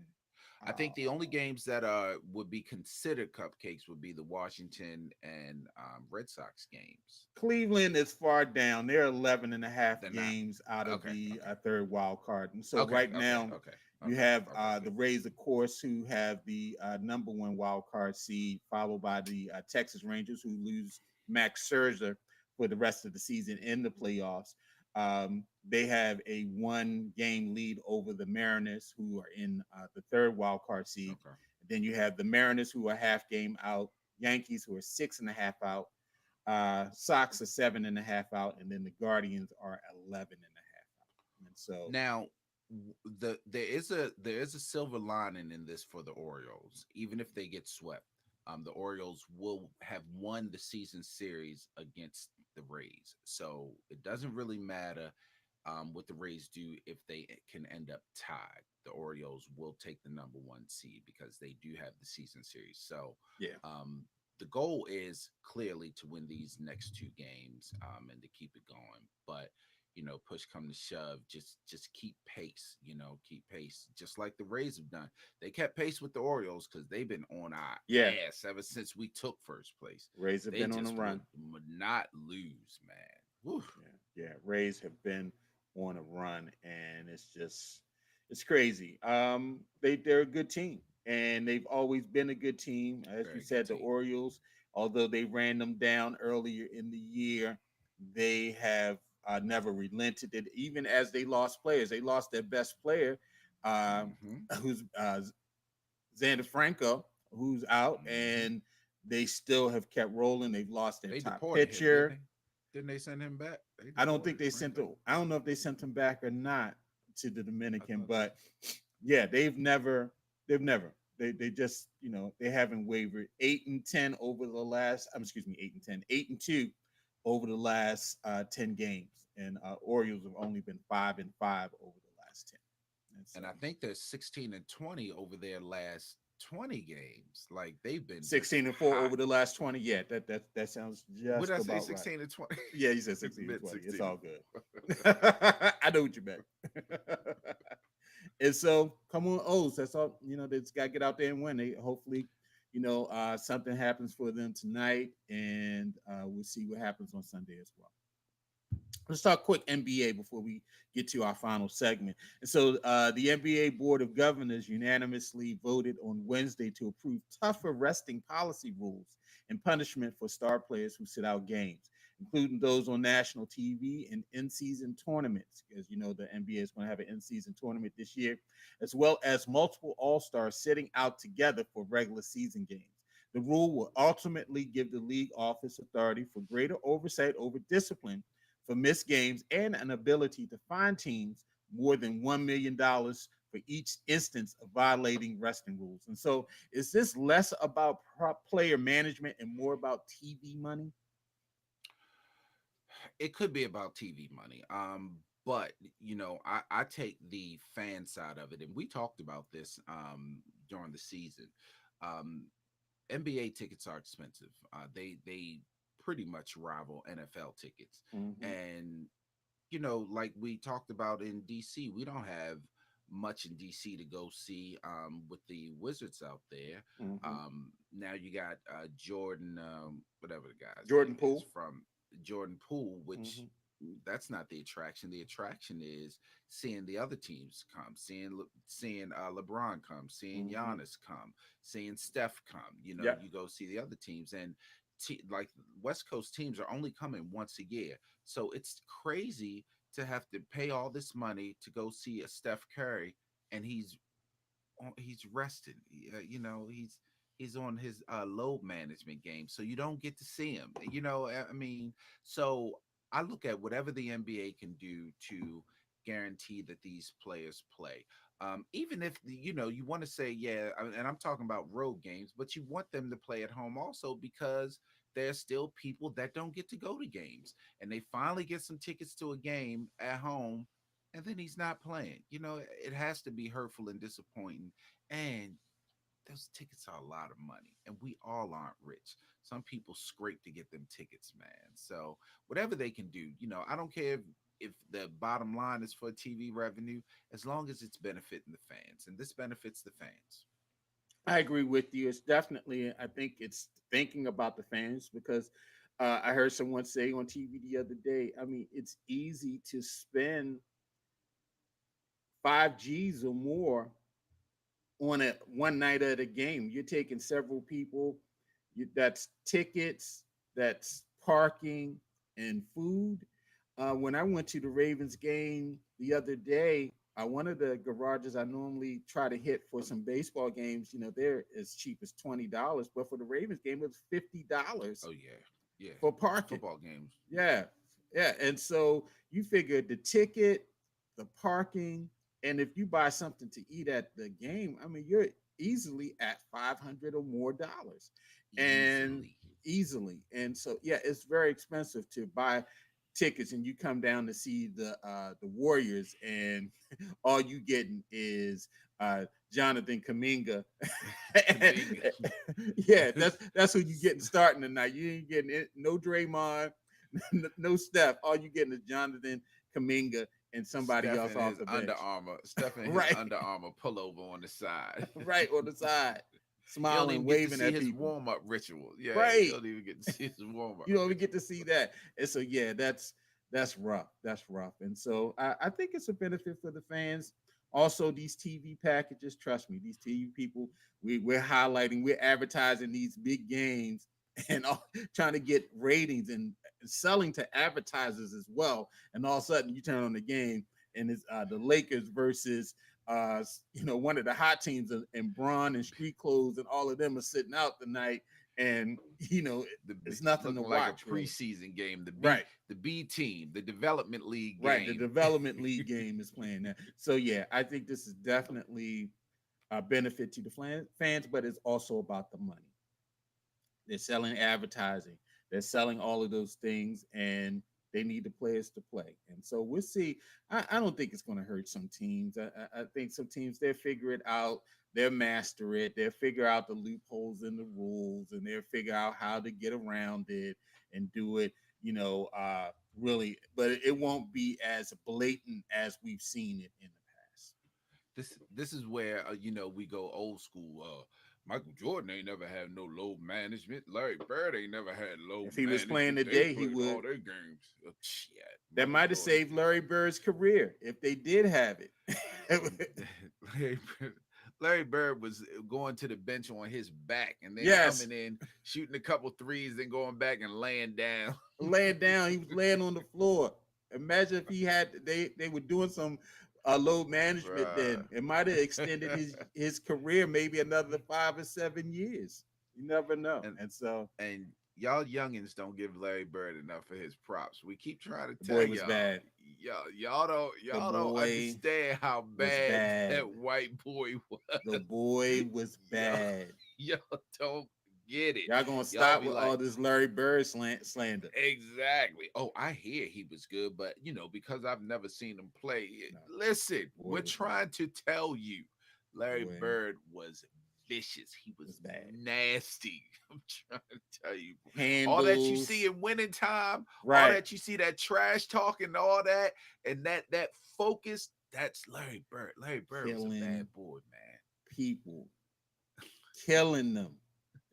I think the only Uh, games that would be considered cupcakes would be the Washington and Red Sox games. Cleveland is far down. They're 11 and a half They're not. games out of Okay, the okay, third wild card. And so okay, right okay, now, okay, you okay, have okay. the Rays, of course, who have the number 1 wild card seed, followed by the Texas Rangers, who lose Max Scherzer for the rest of the season in the playoffs. They have a 1 game lead over the Mariners, who are in the third wild card seed. Okay. Then you have the Mariners, who are half game out, Yankees, who are 6.5 out, Sox are 7.5 out, and then the Guardians are 11.5 out. And so, Now, there is a silver lining in this for the Orioles. Even if they get swept, the Orioles will have won the season series against the Rays. So it doesn't really matter what the Rays do if they can end up tied. The Orioles will take the number one seed because they do have the season series. So yeah, um, the goal is clearly to win these next two games and to keep it going. But push come to shove, just keep pace. Keep pace, just like the Rays have done. They kept pace with the Orioles because they've been on our yeah, ass ever since we took first place. Rays have They been on a just run. would not lose, man. Whew. Yeah, Rays have been on a run, and it's crazy. They're a good team, and they've always been a good team. As you Very good said, the team. Orioles, although they ran them down earlier in the year, they have never relented. It even as they lost players, they lost their best player, Hmm. who's Xander Franco, who's out, Hmm. and they still have kept rolling. They've lost their They top deported him, didn't pitcher. they? Didn't they send him back? They I don't think deported they sent Franco. the. I don't know if they sent him back or not to the I Dominican, thought they. but yeah, they've never. They just they haven't wavered. 8-10 over the last. Excuse me, 8-10, 8-2 over the last 10 games, and Orioles have only been 5-5 over the last 10. And so And I think they're 16-20 over their last 20 games. Like they've been just 16-4 hot. over the last 20. Yeah, that sounds Would just I say about right. 16-20? Yeah, you said 16 and Mid 20. It's 16 all and good. 4. I know what you meant. And so, come on, O's. That's all. They just got to get out there and win. They hopefully, something happens for them tonight, and we'll see what happens on Sunday as well. Let's talk quick NBA before we get to our final segment. And so, the NBA Board of Governors unanimously voted on Wednesday to approve tougher resting policy rules and punishment for star players who sit out games, including those on national TV and in-season tournaments. As you know, the NBA is going to have an in-season tournament this year, as well as multiple All-Stars sitting out together for regular season games. The rule will ultimately give the league office authority for greater oversight over discipline for missed games and an ability to fine teams more than $1 million for each instance of violating resting rules. And so, is this less about player management and more about TV money? It could be about TV money. But I take the fan side of it, and we talked about this during the season. Um, NBA tickets are expensive. They pretty much rival NFL tickets, Mm-hmm. and like we talked about in DC, we don't have much in DC to go see with the Wizards out there. Mm-hmm. Now you got Jordan, whatever the guy's Jordan name is Poole. from Jordan Poole, which Mm-hmm. that's not the attraction. The attraction is seeing the other teams come, seeing LeBron come, seeing Mm-hmm. Giannis come, seeing Steph come. Yep. You go see the other teams, and like West Coast teams are only coming once a year, so it's crazy to have to pay all this money to go see a Steph Curry, and he's resting. He's on his load management game, so you don't get to see him. I mean, so I look at whatever the NBA can do to guarantee that these players play. Even if you want to say, yeah, and I'm talking about road games, but you want them to play at home also because there's still people that don't get to go to games, and they finally get some tickets to a game at home, and then he's not playing. It has to be hurtful and disappointing. And those tickets are a lot of money, and we all aren't rich. Some people scrape to get them tickets, man. So whatever they can do, I don't care if the bottom line is for TV revenue, as long as it's benefiting the fans, and this benefits the fans. I agree with you. It's definitely, I think it's thinking about the fans because I heard someone say on TV the other day, I mean, it's easy to spend 5 G's or more on a one night at a game. You're taking several people, that's tickets, that's parking and food. when I went to the Ravens game the other day, one of the garages I normally try to hit for some baseball games, they're as cheap as $20, but for the Ravens game, it was $50 Oh yeah, yeah. for parking. Football games. Yeah, yeah. And so you figure the ticket, the parking, and if you buy something to eat at the game, I mean, you're easily at 500 or more dollars, and Easily. easily. And so, yeah, it's very expensive to buy tickets, and you come down to see the Warriors, and all you getting is Jonathan Kaminga. Yeah, that's who you getting starting tonight. You ain't getting it, no Draymond, no Steph. All you getting is Jonathan Kaminga and somebody Steph else in off his the Under bench. Armour. Steph in his Right, Under Armour pullover on the side. right on the side, You don't smiling, even get to waving see at his people. warm up ritual. Yeah, you Right, don't even get to see his warm up you don't even get ritual. to see that. And so, yeah, that's rough. That's rough. And so I think it's a benefit for the fans. Also, these TV packages, trust me, these TV people, we're highlighting, we're advertising these big games and trying to get ratings and selling to advertisers as well. And all of a sudden, you turn on the game and it's the Lakers versus one of the hot teams, and Braun and street clothes and all of them are sitting out tonight, and it's nothing to Looking like a watch really. preseason game. Right, The B team, the development league right. The game. development league game is playing that. So yeah, I think this is definitely a benefit to the fans, but it's also about the money. They're selling advertising. They're selling all of those things, and they need the players to play. And so we'll see. I don't think it's going to hurt some teams. I think some teams, they'll figure it out. They'll master it. They'll figure out the loopholes in the rules, and they'll figure out how to get around it and do it. Really, but it won't be as blatant as we've seen it in the past. This is where we go old school. Michael Jordan ain't never had no load management. Larry Bird ain't never had load If he was playing management. They today, he played all would. their games. Shit, That Michael might have Jordan. saved Larry Bird's career if they did have it. Larry, Larry Bird was going to the bench on his back and then Yes, coming in, shooting a couple threes, then going back and laying down. laying down. He was laying on the floor. Imagine if he had they were doing some load management. Bruh. Then it might have extended his career maybe another 5 or 7 years. You never know. And And so and y'all youngins don't give Larry Bird enough of his props. We keep trying to the tell boy was y'all, bad. The y'all don't boy understand how was bad bad. that white boy The was. boy was Y'all, bad. y'all don't get it. Y'all gonna Y'all stop be with like, all this Larry Bird slander? exactly. Oh, I hear he was good, but because I've never seen him play. No, Listen, the boy we're was bad. trying to tell you, Larry Boy Bird was vicious. He was was bad. nasty. I'm trying to tell you. All that you see Handles, in winning time, all right? that you see, that trash talk and all that, and that focus, that's Larry Bird. Larry Bird was a bad Killing boy, man. people, killing them.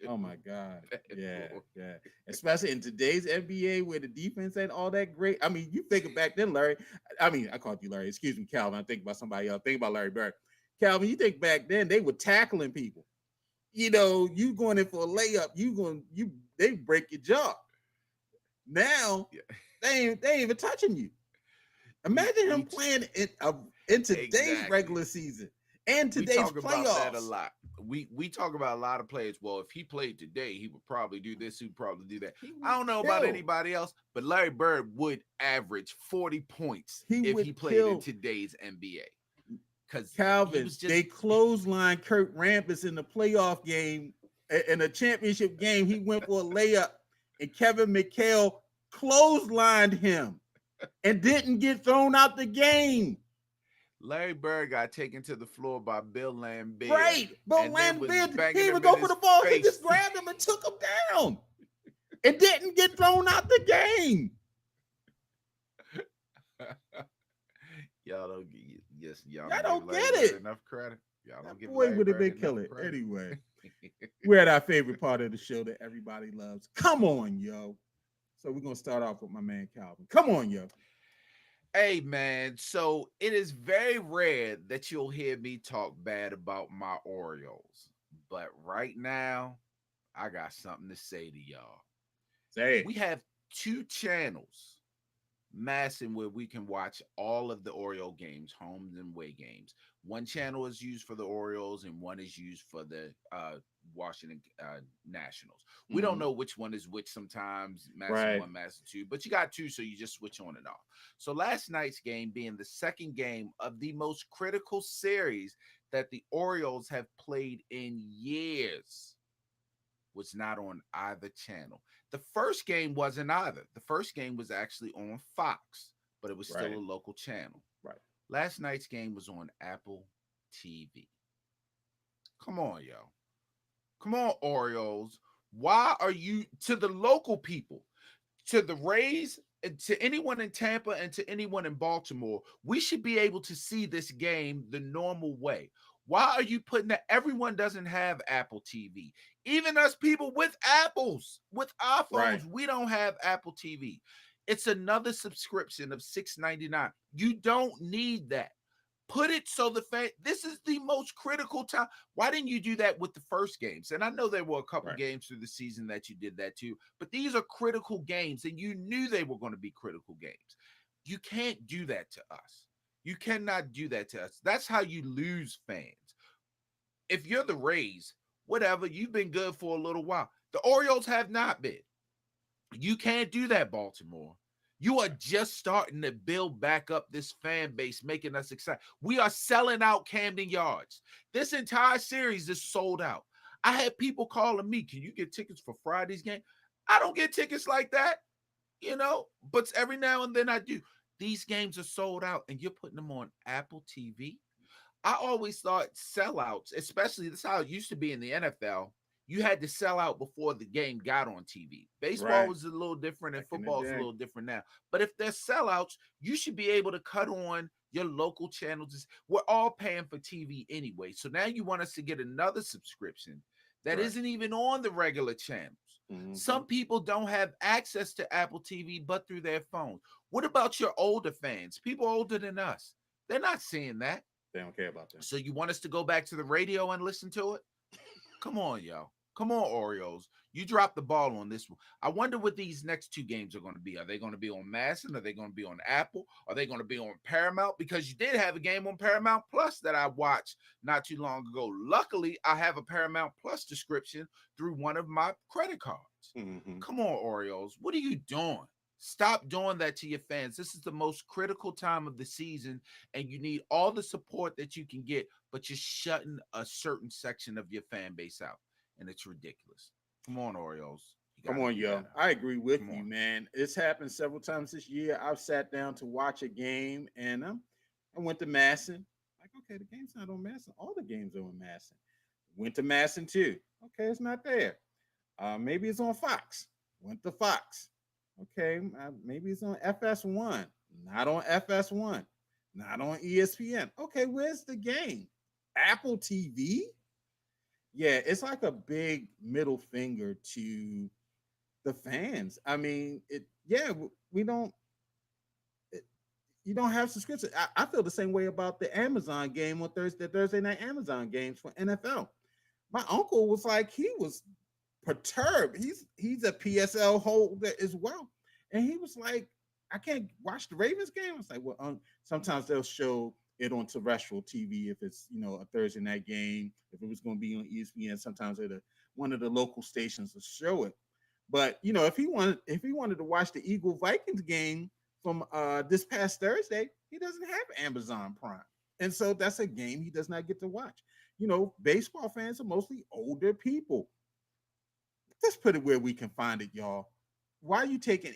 Oh my God. Bad Yeah, boy. yeah. Especially in today's NBA where the defense ain't all that great. I mean, you think back then, Larry. I mean, I called you Larry. Excuse me, Calvin. I think about somebody else. Think about Larry Bird. Calvin, you think back then they were tackling people. You going in for a layup, they break your jaw. Now Yeah. they ain't even touching you. We Imagine him we playing in today's exactly. regular season and We today's talk about that a playoffs. lot. We talk about a lot of players. Well, if he played today, he would probably do this. He would probably do that. He I would don't know about kill. anybody else, but Larry Bird would average 40 points He if he would played in kill. today's NBA. Because he Calvin, was they just clothesline Kurt Rambis in the playoff game, in a championship game. He went for a layup, and Kevin McHale clotheslined him and didn't get thrown out the game. Larry Bird got taken to the floor by Bill Laimbeer Right. But and then was Lambert, he banging didn't even him in go for his the ball. He face. just grabbed him and took him down. And didn't get thrown out the game. Y'all don't get y'all Y'all don't give don't Larry get Bird it. enough credit. Y'all don't That give boy Larry would have Bird been enough killing. credit. Anyway, we're at our favorite part of the show that everybody loves. Come on, yo. So we're going to start off with my man Calvin. Come on, yo. Hey man, so it is very rare that you'll hear me talk bad about my Orioles. But right now, I got something to say to y'all. Say it. We have two channels Massing where we can watch all of the Oriole games, home and away games. One channel is used for the Orioles and one is used for the Washington Nationals. We don't Mhm. know which one is which sometimes, Massing Right. one, Massing two, but you got two, so you just switch on and off. So last night's game being the second game of the most critical series that the Orioles have played in years was not on either channel. The first game wasn't either. The first game was actually on Fox, but it was still a Right. local channel. Right. Last night's game was on Apple TV. Come on, yo. Come on, Orioles. Why are you to the local people, to the Rays, and to anyone in Tampa and to anyone in Baltimore? We should be able to see this game the normal way. Why are you putting that? Everyone doesn't have Apple TV. Even us people with Apples, with Right. iPhones, we don't have Apple TV. It's another subscription of $6.99. You don't need that. Put it so the fan. This is the most critical time. Why didn't you do that with the first games? And I know there were a couple Right. games through the season that you did that too, but these are critical games, and you knew they were going to be critical games. You can't do that to us. You cannot do that to us. That's how you lose fans. If you're the Rays, whatever, you've been good for a little while. The Orioles have not been. You can't do that, Baltimore. You are just starting to build back up this fan base, making us excited. We are selling out Camden Yards. This entire series is sold out. I had people calling me, can you get tickets for Friday's game? I don't get tickets like that, but every now and then I do. These games are sold out, and you're putting them on Apple TV. I always thought sellouts, especially this is how it used to be in the NFL. You had to sell out before the game got on TV. Baseball Right. was a little different and Back in the football is a day. little different now. But if there's sellouts, you should be able to cut on your local channels. We're all paying for TV anyway. So now you want us to get another subscription that Right. isn't even on the regular channels. Hmm. Some people don't have access to Apple TV but through their phone. What about your older fans? People older than us. They're not seeing that. They don't care about that. So you want us to go back to the radio and listen to it? Come on, yo. Come on, Orioles. You dropped the ball on this one. I wonder what these next two games are going to be. Are they going to be on Masson? Are they going to be on Apple? Are they going to be on Paramount? Because you did have a game on Paramount Plus that I watched not too long ago. Luckily, I have a Paramount Plus description through one of my credit cards. Hmm. Come on, Orioles. What are you doing? Stop doing that to your fans. This is the most critical time of the season, and you need all the support that you can get, but you're shutting a certain section of your fan base out, and it's ridiculous. Come on, Orioles. You got Come to on, do yo. better. I agree with Come you, on. man. It's happened several times this year. I've sat down to watch a game and I went to Masson. Like, okay, the game's not on Masson. All the games are on Masson. Went to Masson too. Okay, it's not there. Maybe it's on Fox. Went to Fox. Okay, maybe it's on FS1. Not on FS1. Not on ESPN. Okay, where's the game? Apple TV? Yeah, it's like a big middle finger to the fans. I mean, it. Yeah, we don't. It, you don't have subscription. I feel the same way about the Amazon game on Thursday night Amazon games for NFL. My uncle was like, he was perturbed. He's a PSL holder as well, and he was like, I can't watch the Ravens game. I was like, well, sometimes they'll show it on terrestrial TV if it's a Thursday night game. If it was going to be on ESPN, sometimes one of the local stations will show it. But if he wanted to watch the Eagle Vikings game from this past Thursday, he doesn't have Amazon Prime, and so that's a game he does not get to watch. Baseball fans are mostly older people. Let's put it where we can find it, y'all. Why are you taking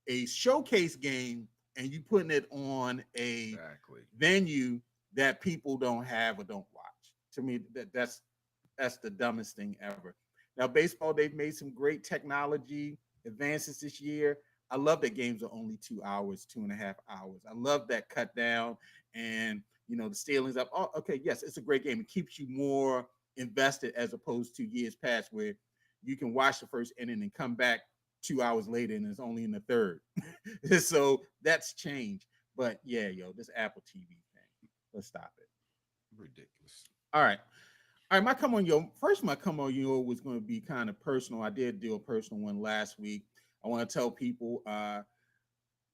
a showcase game and you putting it on a Exactly. venue that people don't have or don't watch? To me, that's the dumbest thing ever. Now, baseball, they've made some great technology advances this year. I love that games are only 2 hours, 2.5 hours. I love that cut down and the stealings up. Oh, okay, yes, it's a great game. It keeps you more invested as opposed to years past where you can watch the first inning and come back 2 hours later and it's only in the third. So that's changed. But yeah, yo, this Apple TV thing. Let's stop it. Ridiculous. All right. All right, my come on yo was going to be kind of personal. I did do a personal one last week. I want to tell people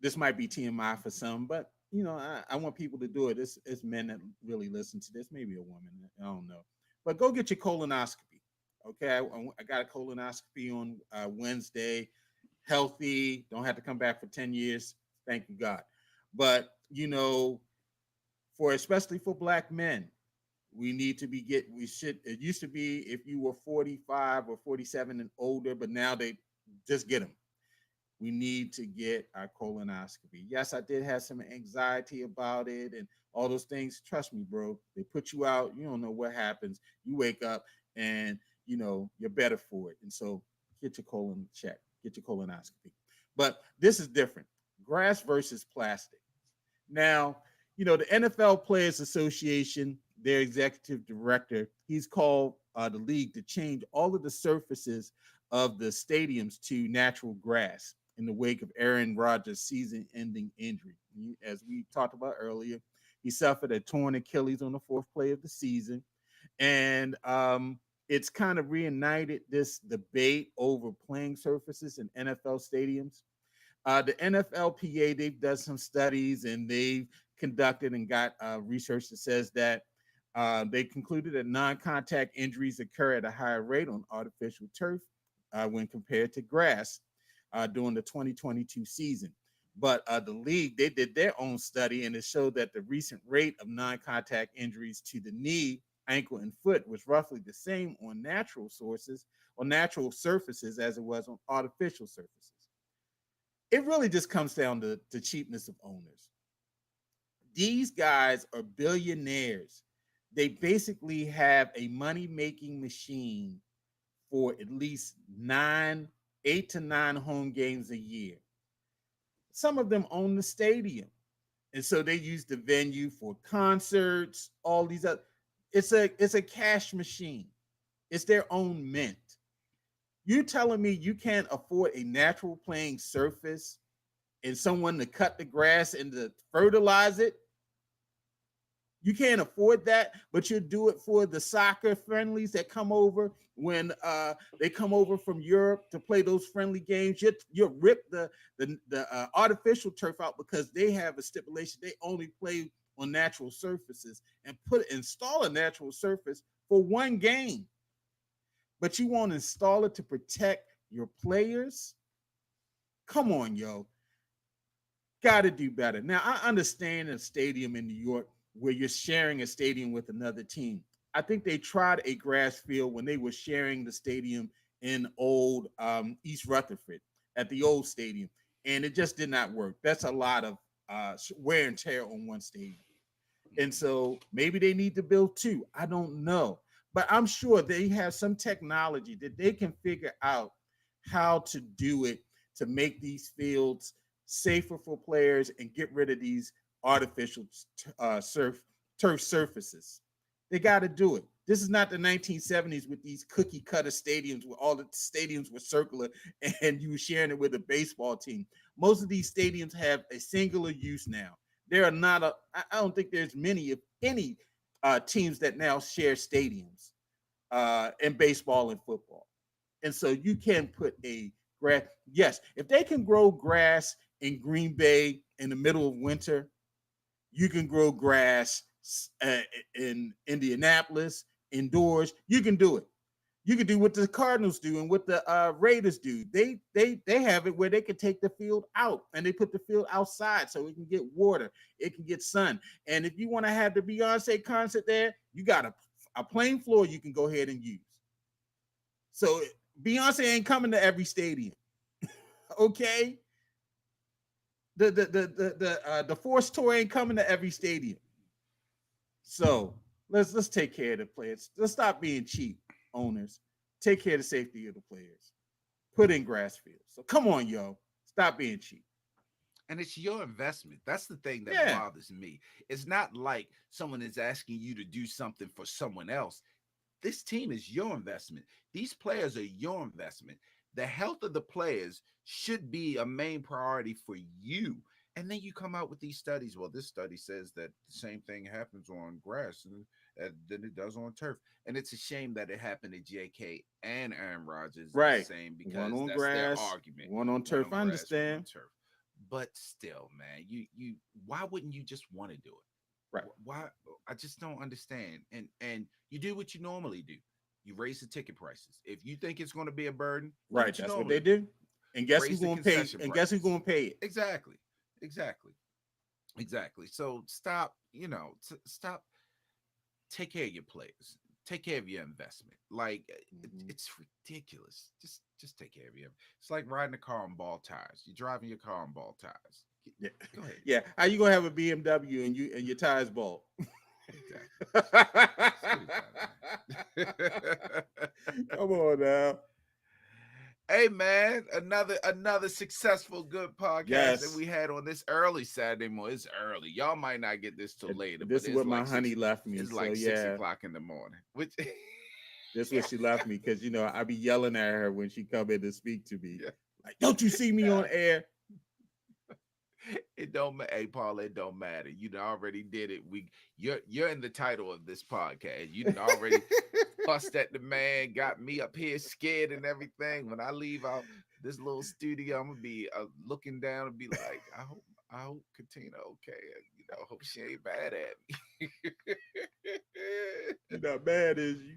This might be TMI for some, but I want people to do it. It's men that really listen to this, maybe a woman. I don't know. But go get your colonoscopy. Okay. I got a colonoscopy on Wednesday. Healthy. Don't have to come back for 10 years. Thank you, God. But, for especially for black men, we should, it used to be if you were 45 or 47 and older, but now they just get them. We need to get our colonoscopy. Yes, I did have some anxiety about it and all those things. Trust me, bro. They put you out. You don't know what happens. You wake up and you're better for it. And so get your colon checked. Get your colonoscopy. But this is different. Grass versus plastic. Now, the NFL Players Association, their executive director, he's called the league to change all of the surfaces of the stadiums to natural grass in the wake of Aaron Rodgers' season-ending injury. As we talked about earlier, he suffered a torn Achilles on the fourth play of the season, and it's kind of reignited this debate over playing surfaces in NFL stadiums. The NFLPA, they've done some studies and they've conducted and got research that says that they concluded that non-contact injuries occur at a higher rate on artificial turf when compared to grass during the 2022 season. But the league, they did their own study and it showed that the recent rate of non-contact injuries to the knee, ankle, and foot was roughly the same on natural sources or natural surfaces as it was on artificial surfaces. It really just comes down to the cheapness of owners. These guys are billionaires. They basically have a money making machine for at least 8 to 9 home games a year. Some of them own the stadium. And so they use the venue for concerts, all these other. It's a cash machine. It's their own mint. You telling me you can't afford a natural playing surface and someone to cut the grass and to fertilize it? You can't afford that, but you do it for the soccer friendlies that come over when they come over from Europe to play those friendly games. You rip the artificial turf out because they have a stipulation they only play on natural surfaces and install a natural surface for one game. But you won't install it to protect your players? Come on, yo. Got to do better. Now, I understand a stadium in New York where you're sharing a stadium with another team. I think they tried a grass field when they were sharing the stadium in old East Rutherford at the old stadium, and it just did not work. That's a lot of wear and tear on one stadium. And so maybe they need to build two. I don't know. But I'm sure they have some technology that they can figure out how to do it to make these fields safer for players and get rid of these artificial turf surfaces. They got to do it. This is not the 1970s with these cookie cutter stadiums where all the stadiums were circular and you were sharing it with a baseball team. Most of these stadiums have a singular use now. There are not I don't think there's many, if any, teams that now share stadiums in baseball and football. And so you can put a grass. Yes, if they can grow grass in Green Bay in the middle of winter, you can grow grass in Indianapolis indoors. You can do it. You can do what the Cardinals do and what the Raiders do. They have it where they can take the field out and they put the field outside so it can get water, it can get sun. And if you want to have the Beyonce concert there, you got a plain floor you can go ahead and use. So Beyonce ain't coming to every stadium, okay? The Force Tour ain't coming to every stadium. So let's take care of the players. Let's stop being cheap, owners. Take care of the safety of the players. Put in grass fields. So come on, yo. Stop being cheap. And it's your investment. That's the thing that Yeah. bothers me. It's not like someone is asking you to do something for someone else. This team is your investment. These players are your investment. The health of the players should be a main priority for you. And then you come out with these studies. Well, this study says that the same thing happens on grass than it does on turf. And it's a shame that it happened to JK and Aaron Rodgers the Right. same One because on that's their grass, argument. one on One turf. on I grass, one on understand. turf. but still, man, you why wouldn't you just want to do it? Right. Why? I just don't understand. And you do what you normally do. You raise the ticket prices. If you think it's going to be a burden, do Right. what you That's what normally they do. And guess Raise who's the going to pay? concession And guess who's prices. going to pay it? Exactly. So stop, stop. Take care of your players. Take care of your investment. Like it's ridiculous. Just take care of your. It's like riding a car on ball tires. You're driving your car on ball tires. Yeah. Go ahead. Yeah. How you gonna have a BMW and your tires bald? Exactly. Come on now. Hey man, another successful good podcast Yes. that we had on this early Saturday morning. It's early. Y'all might not get this till later. This but is it's what my like honey 6, left me. It's so like yeah. 6 o'clock in the morning. Which This is what she left me because I be yelling at her when she come in to speak to me. Yeah. Like, don't you see me on air? It don't matter. Hey, Paul, it don't matter. You done already did it. You're in the title of this podcast. You done already fussed at the man, got me up here scared and everything. When I leave out this little studio, I'm gonna be looking down and be like, I hope Katina okay. Hope she ain't bad at me. You're not bad, is you?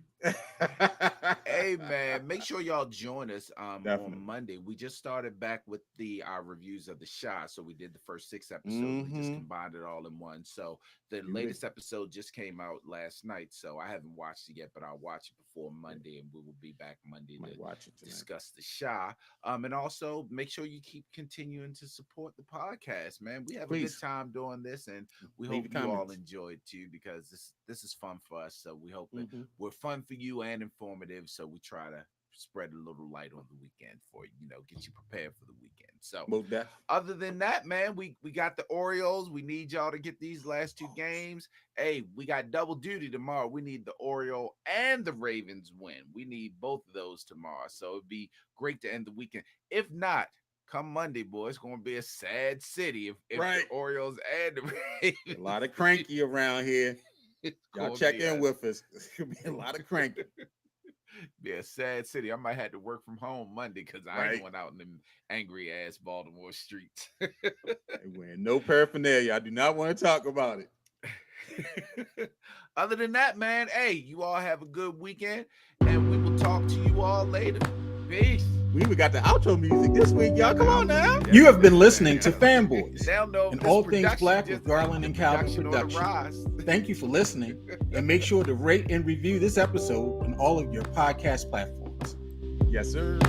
Hey man, make sure y'all join us on Definitely. Monday. We just started back with our reviews of the shot. So we did the first 6 episodes. We just combined it all in one. So the latest episode just came out last night. So I haven't watched it yet, but I'll watch it before Monday, and we will be back Monday to discuss the shot. And also make sure you keep continuing to support the podcast, man. We have a good time doing this, and we hope you all enjoy it too, because this is fun for us. So we hope we're fun for you and informative. So we try to spread a little light on the weekend for you, get you prepared for the weekend. So other than that, man, we got the Orioles. We need y'all to get these last 2 games. Hey, we got double duty tomorrow. We need the Oriole and the Ravens win. We need both of those tomorrow. So it'd be great to end the weekend. If not, come Monday, boy, it's going to be a sad city if the Orioles and the Ravens. A lot of cranky around here. Y'all check in with us. It's going to be a lot of cranky. Be a sad city. I might have to work from home Monday because I ain't going out in them angry ass Baltimore streets. Wearing no paraphernalia. I do not want to talk about it. Other than that, man, hey, you all have a good weekend, and we will talk to you all later. Peace. We even got the outro music this week, y'all. Come on now. You have been listening to Fanboys, and all things black with Garland and Calvin production. Thank you for listening, and make sure to rate and review this episode on all of your podcast platforms. Yes, sir.